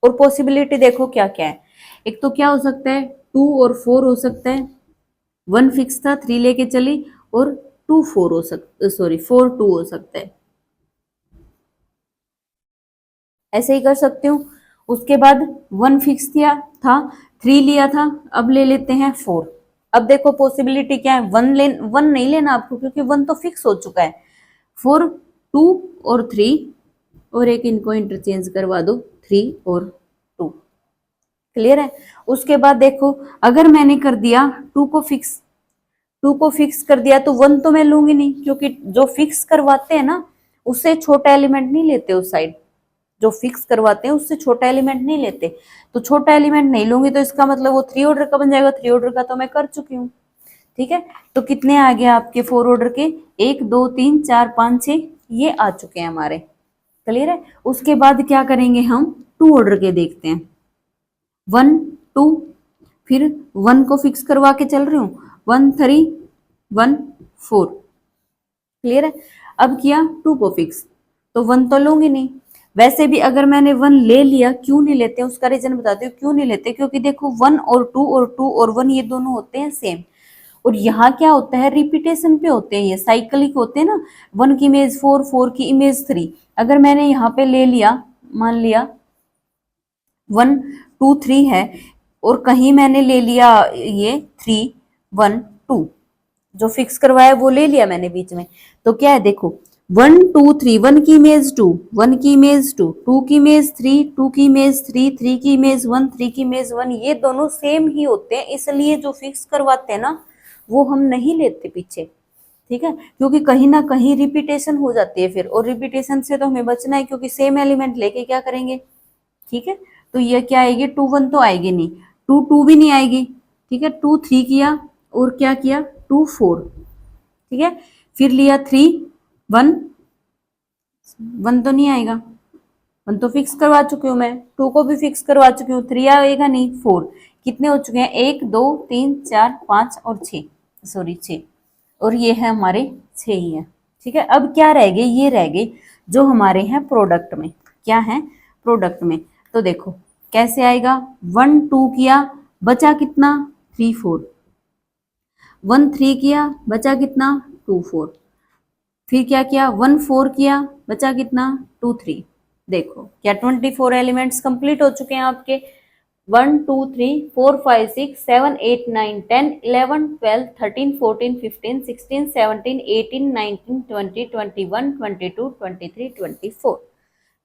और पॉसिबिलिटी देखो क्या क्या है, एक तो क्या हो सकता है 2 और 4 हो सकता है, 1 फिक्स था 3 लेके चली, और 2 4 हो सकता, सॉरी 4 2 हो सकता है, ऐसे ही कर सकते हो। उसके बाद 1 फिक्स किया था, 3 लिया था, अब ले लेते हैं 4। अब देखो पॉसिबिलिटी क्या है, 1 नहीं लेना आपको क्योंकि 1 तो फिक्स हो चुका है, 4 2 और 3, और एक इनको इंटरचेंज करवा दो 3 और 2। क्लियर है। उसके बाद देखो अगर मैंने कर दिया 2 को फिक्स, 2 को फिक्स कर दिया तो 1 तो मैं लूंगी नहीं, क्योंकि जो फिक्स करवाते हैं ना उससे छोटा एलिमेंट नहीं लेते उस साइड, जो फिक्स करवाते हैं उससे छोटा एलिमेंट नहीं लेते, तो छोटा एलिमेंट नहीं लूंगी तो इसका मतलब वो 3 ऑर्डर का बन जाएगा, 3 ऑर्डर का तो मैं कर चुकी हूँ। ठीक है, तो कितने आ गए आपके 4 ऑर्डर के, 1 2 3 4 5 6, ये आ चुके हैं हमारे। क्लियर है। उसके बाद क्या करेंगे हम, 2 ऑर्डर के देखते हैं, 1 2, फिर 1 को फिक्स करवा के चल रही हूँ, 1 3 1 4। क्लियर है। अब किया 2 को फिक्स, तो 1 तो लूंगी नहीं। वैसे भी अगर मैंने 1 ले लिया, क्यों नहीं लेते उसका रीजन बताती हूँ क्यों नहीं लेते, क्योंकि देखो 1 और 2 और 1 ये दोनों होते हैं सेम, और यहाँ क्या होता है रिपीटेशन पे होते हैं, ये साइक्लिक होते हैं ना, 1 की इमेज 4 4 की इमेज 3। अगर मैंने यहाँ पे ले लिया, मान लिया 1 2 3 है, और कहीं मैंने ले लिया ये 3 1 2, जो फिक्स करवाया वो ले लिया मैंने बीच में, तो क्या है देखो 1 2 3, 1 की इमेज 2, 1 की इमेज 2, 2 की इमेज 3, 2 की इमेज 3, 3 की इमेज 1, 3 की इमेज 1, ये दोनों सेम ही होते हैं, इसलिए जो फिक्स करवाते हैं ना वो हम नहीं लेते पीछे। ठीक है, क्योंकि कहीं ना कहीं रिपीटेशन हो जाती है फिर, और रिपीटेशन से तो हमें बचना है, क्योंकि सेम एलिमेंट लेके क्या करेंगे। ठीक है, तो ये क्या आएगी 2 1 तो आएगी नहीं, 2 2 भी नहीं आएगी। ठीक है, 2 3 किया, और क्या किया 2 4। ठीक है, फिर लिया 3 1, 1 तो नहीं आएगा, 1 तो फिक्स करवा चुकी हूँ मैं, 2 को भी फिक्स करवा चुकी हूँ, 3 आएगा नहीं, 4। कितने हो चुके हैं, 1 2 3 4 5 और 6, सॉरी 6, और ये है हमारे 6 ही है। ठीक है, अब क्या रह गए, ये रह गए जो हमारे हैं प्रोडक्ट में, क्या है प्रोडक्ट में, तो देखो कैसे आएगा, 1 2 किया, बचा कितना 3 4, 1 3 किया, बचा कितना 2 4, फिर क्या किया 1 4 किया, बचा कितना 2 3। देखो क्या 24 एलिमेंट्स कंप्लीट हो चुके हैं आपके, 1 2 3 4 5 6 7 8 9 10 11 12 13 14 15 16 17 18 19 20 21 22 23 24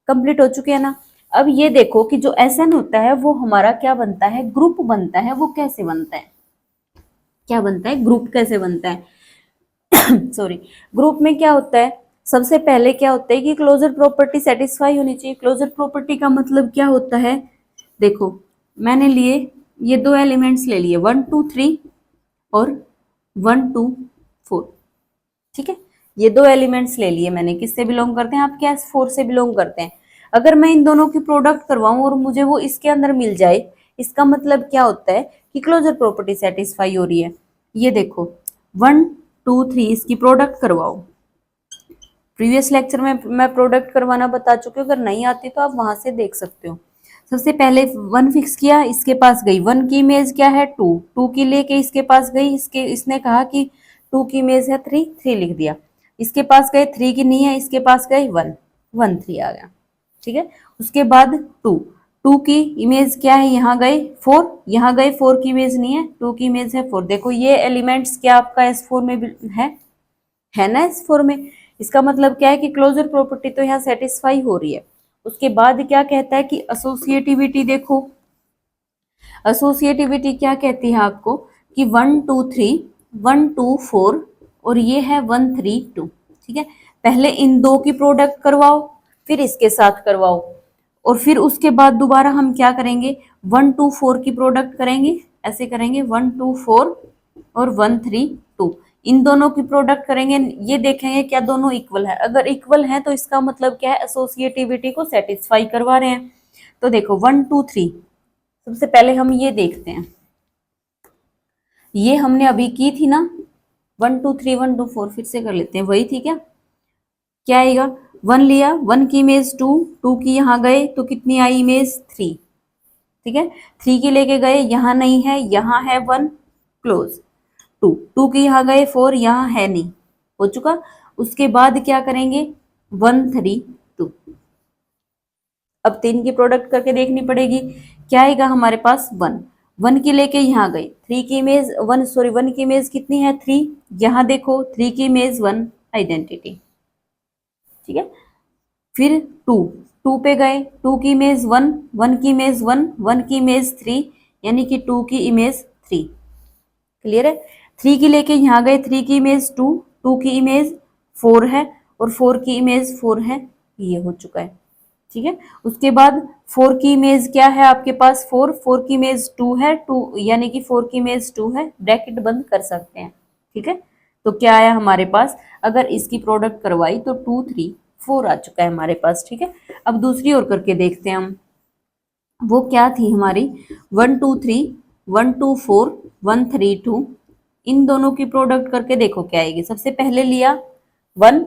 कंप्लीट हो चुके हैं ना। अब ये देखो कि जो एसएन होता है वो हमारा क्या बनता है, ग्रुप बनता है। वो कैसे बनता है, क्या बनता है, ग्रुप कैसे बनता है सॉरी, ग्रुप में क्या होता है, सबसे पहले क्या होता है कि क्लोजर प्रॉपर्टी सेटिस्फाई होनी चाहिए। क्लोजर प्रॉपर्टी का मतलब क्या होता है, देखो मैंने लिए ये 2 एलिमेंट्स ले लिए 1 2 3 और 1 2 4। ठीक है, ये 2 एलिमेंट्स ले लिए मैंने, किससे बिलोंग करते हैं, आपके S4 से बिलोंग करते हैं। अगर मैं इन दोनों की प्रोडक्ट करवाऊं और मुझे वो इसके अंदर मिल जाए, इसका मतलब क्या होता है कि क्लोजर प्रॉपर्टी सेटिस्फाई हो रही है। ये देखो 1 2 3 इसकी प्रोडक्ट करवाओ, प्रीवियस लेक्चर में मैं प्रोडक्ट करवाना बता चुकी हूँ, अगर नहीं आती तो आप वहां से देख सकते हो। सबसे पहले 1 फिक्स किया, इसके पास गई, 1 की इमेज क्या है 2, 2 की लेके इसके पास गई, इसके इसने कहा कि 2 की इमेज है 3, 3 लिख दिया। इसके पास गए 3 की नहीं है, इसके पास गए 1, 1 3 आ गया। ठीक है, उसके बाद 2, 2 की इमेज क्या है, यहाँ गए 4, यहाँ गए 4 की इमेज नहीं है, 2 की इमेज है 4। देखो ये एलिमेंट्स क्या आपका S4 में है ना S4 में, इसका मतलब क्या है कि क्लोजर प्रॉपर्टी तो यहाँ सेटिस्फाई हो रही है। उसके बाद क्या कहता है कि एसोसिएटिविटी, देखो एसोसिएटिविटी क्या कहती है आपको कि 1 2 3 1 2 4 और ये है 1 3 2। ठीक है, पहले इन दो की प्रोडक्ट करवाओ, फिर इसके साथ करवाओ, और फिर उसके बाद दोबारा हम क्या करेंगे 1 2 4 की प्रोडक्ट करेंगे, ऐसे करेंगे 1 2 4 और 1 3 2, इन दोनों की प्रोडक्ट करेंगे, ये देखेंगे क्या दोनों इक्वल है। अगर इक्वल है तो इसका मतलब क्या है, एसोसिएटिविटी को सेटिस्फाई करवा रहे हैं। तो देखो 1 2 3, सबसे पहले हम ये देखते हैं, ये हमने अभी की थी ना, 1 2 3 1 2 4 फिर से कर लेते हैं, वही थी क्या? क्या आएगा? 1 लिया, 1 की इमेज 2, 2 की यहाँ गए तो कितनी आई इमेज? 3। ठीक है, 3 की लेके गए, यहाँ नहीं है, यहाँ है 1, क्लोज। 2, 2 की यहाँ गए 4, यहाँ है नहीं, हो चुका। उसके बाद क्या करेंगे? 1 3 2। अब 3 की प्रोडक्ट करके देखनी पड़ेगी, क्या आएगा हमारे पास? 1। 1 की लेके यहाँ गए, 3 की इमेज 1, सॉरी 1 की इमेज कितनी है? 3। यहाँ देखो 3 की इमेज 1, आइडेंटिटी। ठीक है, फिर 2, 2 पे गए, 2 की इमेज 1, 1 की इमेज 1, 1 की इमेज 3, यानी कि 2 की इमेज 3। क्लियर है? 3 की लेके यहाँ गए, 3 की इमेज 2, 2 की इमेज 4 है और 4 की इमेज 4 है, ये हो चुका है। ठीक है, उसके बाद 4 की इमेज क्या है आपके पास? 4, 4 की इमेज 2 है, 2 यानी कि 4 की इमेज 2 है, ब्रैकेट बंद कर सकते हैं। ठीक है, तो क्या आया हमारे पास? अगर इसकी प्रोडक्ट करवाई तो 2 3 4 आ चुका है हमारे पास। ठीक है, अब दूसरी ओर करके देखते हैं हम, वो क्या थी हमारी? 1 2 3 1 2 4 1 3 2, इन दोनों की प्रोडक्ट करके देखो क्या आएगी। सबसे पहले लिया 1,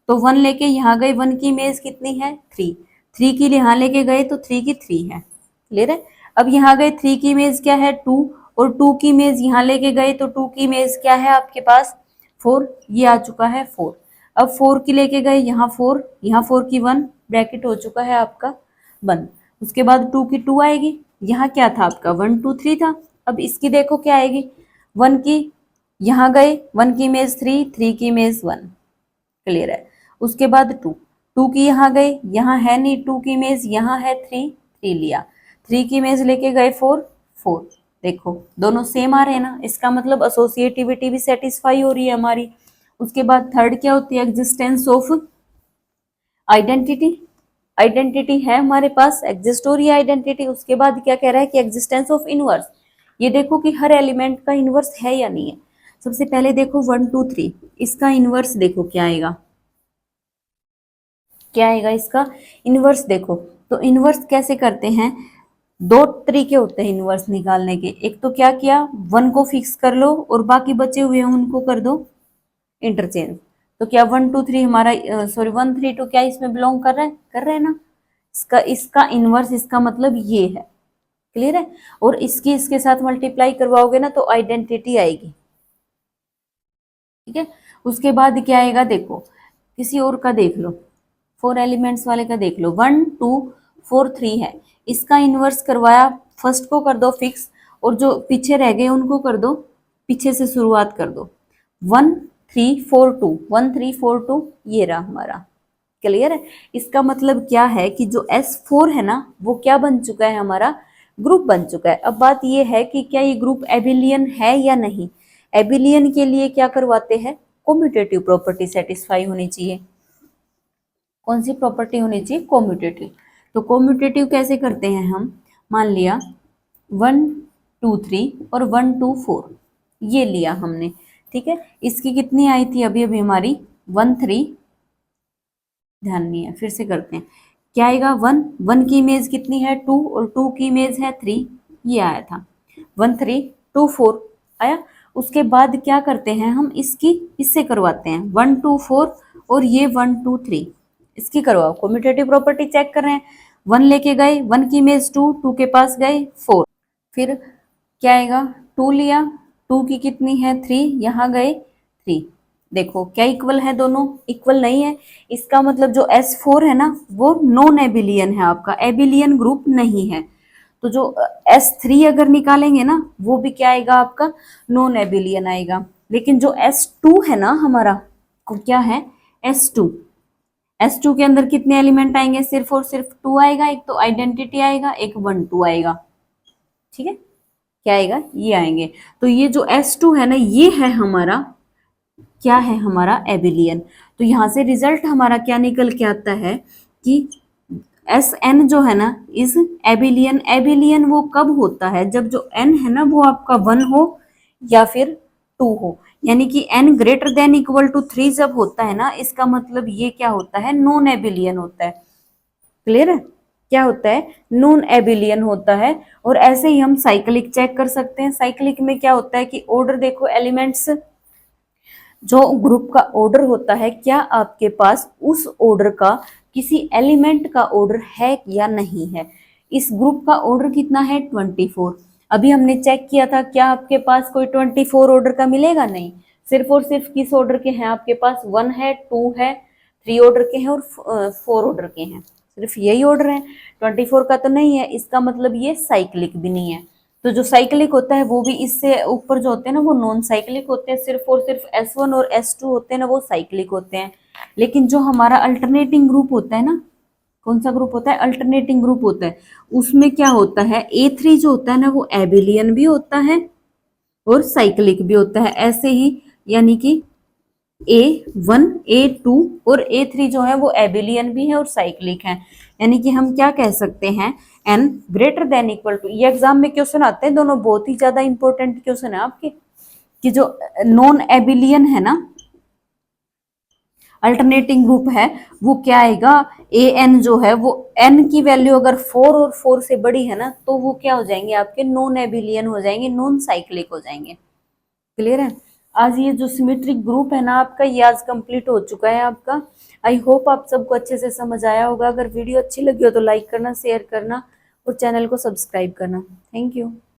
तो 1 लेके यहाँ गए, 1 की इमेज कितनी है? 3। 3 की यहाँ लेके गए तो 3 की 3 है। क्लियर है? अब यहाँ गए, 3 की इमेज क्या है? 2, और 2 की इमेज यहाँ लेके गए तो 2 की इमेज क्या है आपके पास? 4, ये आ चुका है 4। अब 4 की लेके गए, यहाँ 4, यहाँ 4 की 1, ब्रैकेट हो चुका है आपका बंद। उसके बाद 2 की 2 आएगी, यहाँ क्या था आपका? 1 2 3 था। अब इसकी देखो क्या आएगी? 1 की यहाँ गए, 1 की इमेज 3, 3 की इमेज 1। क्लियर है? उसके बाद 2, 2 की यहाँ गए, यहाँ है नहीं 2 की इमेज, यहाँ है 3, 3 लिया, 3 की इमेज लेके गए 4, 4। देखो दोनों सेम आ रहे हैं ना, इसका मतलब एसोसिएटिविटी भी सेटिस्फाई हो रही है हमारी। उसके बाद थर्ड क्या होती है? Existence of identity. आइडेंटिटी है हमारे पास, एग्जिस्ट हो रही है आइडेंटिटी। उसके बाद क्या कह रहा है कि एग्जिस्टेंस ऑफ इनवर्स। ये देखो कि हर एलिमेंट का इनवर्स है या नहीं है। सबसे पहले देखो 1 2 3, इसका इनवर्स देखो क्या आएगा? क्या आएगा इसका इनवर्स? देखो तो इनवर्स कैसे करते हैं? दो तरीके होते हैं इनवर्स निकालने के। एक तो क्या किया, 1 को फिक्स कर लो और बाकी बचे हुए हैं उनको कर दो इंटरचेंज। तो क्या 1 2 3 हमारा, सॉरी 1 3 2 क्या इसमें बिलोंग कर रहा है? कर रहे हैं ना। इसका इनवर्स, इसका मतलब ये है। क्लियर है? और इसकी इसके साथ मल्टीप्लाई करवाओगे ना तो आइडेंटिटी आएगी। ठीक है, उसके बाद क्या आएगा? देखो किसी और का देख लो, 4 एलिमेंट्स वाले का देख लो, 1 2 4 3 है, इसका इनवर्स करवाया, फर्स्ट को कर दो फिक्स और जो पीछे रह गए उनको कर दो, पीछे से शुरुआत कर दो। 1 3 4 2, 1 3 4 2, ये रहा हमारा। क्लियर है? इसका मतलब क्या है कि जो S4 है ना, वो क्या बन चुका है? हमारा ग्रुप बन चुका है। अब बात ये है कि क्या ये ग्रुप एबिलियन है या नहीं। एबिलियन के लिए क्या करवाते हैं? कोम्यूटेटिव प्रॉपर्टी सेटिस्फाई होनी चाहिए। कौन सी प्रॉपर्टी होनी चाहिए? कोम्यूटेटिव। तो कोम्यूटेटिव कैसे करते हैं हम? मान लिया 1 2 3 और 1 2 4, ये लिया हमने। ठीक है, इसकी कितनी आई थी अभी अभी हमारी? 1 3, ध्यान नहीं है, फिर से करते हैं। क्या आएगा? 1, 1 की इमेज कितनी है? 2, और 2 की इमेज है 3, ये आया था। 1 3 2 4 आया। उसके बाद क्या करते हैं हम? इसकी इससे करवाते हैं 1 2 4 और ये 1 2 3, इसकी करवाओ। कम्यूटेटिव प्रॉपर्टी चेक कर रहे हैं। 1 लेके गए, 1 की इमेज 2, 2 के पास गए 4, फिर क्या आएगा? 2 लिया, 2 की कितनी है? 3, यहाँ गए 3। देखो क्या इक्वल है? दोनों इक्वल नहीं है। इसका मतलब जो S4 है ना, वो नॉन एबिलियन है, आपका एबिलियन ग्रुप नहीं है। तो जो S3 अगर निकालेंगे ना, वो भी क्या आएगा आपका? नॉन एबिलियन आएगा। लेकिन जो S2 है ना हमारा, वो क्या है? S2। S2 के अंदर कितने एलिमेंट आएंगे? सिर्फ और सिर्फ 2 आएगा। एक तो आइडेंटिटी आएगा, एक 1 2 आएगा। ठीक है, क्या आएगा? ये आएंगे। तो ये जो S2 है ना, ये है हमारा, क्या है हमारा? एबिलियन। तो यहां से रिजल्ट हमारा क्या निकल के आता है कि SN जो है ना इज एबिलियन। एबिलियन वो कब होता है? जब जो N है ना वो आपका 1 हो या फिर 2 हो, यानी कि N greater than equal to 3 जब होता है ना, इसका मतलब ये क्या होता है? नॉन एबिलियन होता है। क्लियर है? क्या होता है? नॉन एबिलियन होता है। और ऐसे ही हम साइक्लिक चेक कर सकते हैं। साइक्लिक में क्या होता है कि ऑर्डर देखो, एलिमेंट्स जो ग्रुप का ऑर्डर होता है, क्या आपके पास उस ऑर्डर का किसी एलिमेंट का ऑर्डर है या नहीं है। इस ग्रुप का ऑर्डर कितना है 24। अभी हमने चेक किया था, क्या आपके पास कोई 24 ऑर्डर का मिलेगा, नहीं। सिर्फ और सिर्फ किस ऑर्डर के हैं आपके पास, 1 है, 2 है, 3 ऑर्डर के हैं और 4 ऑर्डर के हैं। सिर्फ यही ऑर्डर है, 24 का तो नहीं है। इसका मतलब ये साइक्लिक भी नहीं है। तो जो साइक्लिक होता है वो भी इससे ऊपर जो होते हैं ना वो नॉन साइक्लिक होते हैं। सिर्फ और सिर्फ S1 और S2 होते हैं ना वो साइक्लिक होते हैं। लेकिन जो हमारा अल्टरनेटिंग ग्रुप होता है ना, कौन सा ग्रुप होता है, अल्टरनेटिंग ग्रुप होता है, उसमें क्या होता है, A3 जो होता है ना वो एबिलियन भी होता है और साइक्लिक भी होता है। ऐसे ही यानी कि A1, A2 और A3 जो है वो एबिलियन भी है और साइक्लिक है। यानी कि हम क्या कह सकते हैं, n greater than equal to, ये एग्जाम में क्वेश्चन आते हैं दोनों, बहुत ही ज्यादा इंपॉर्टेंट क्वेश्चन है आपके, कि जो नॉन एबिलियन है ना, अल्टरनेटिंग ग्रुप है, वो क्या आएगा, an जो है वो n की वैल्यू अगर 4 और 4 से बड़ी है ना तो वो क्या हो जाएंगे, आपके नॉन एबिलियन हो जाएंगे, नॉन साइक्लिक हो जाएंगे। क्लियर है। आज ये जो सिमेट्रिक ग्रुप है ना आपका, ये आज कंप्लीट हो चुका है आपका। आई होप आप सबको अच्छे से समझ आया होगा। अगर वीडियो अच्छी लगी हो तो लाइक करना, शेयर करना और चैनल को सब्सक्राइब करना। Thank you.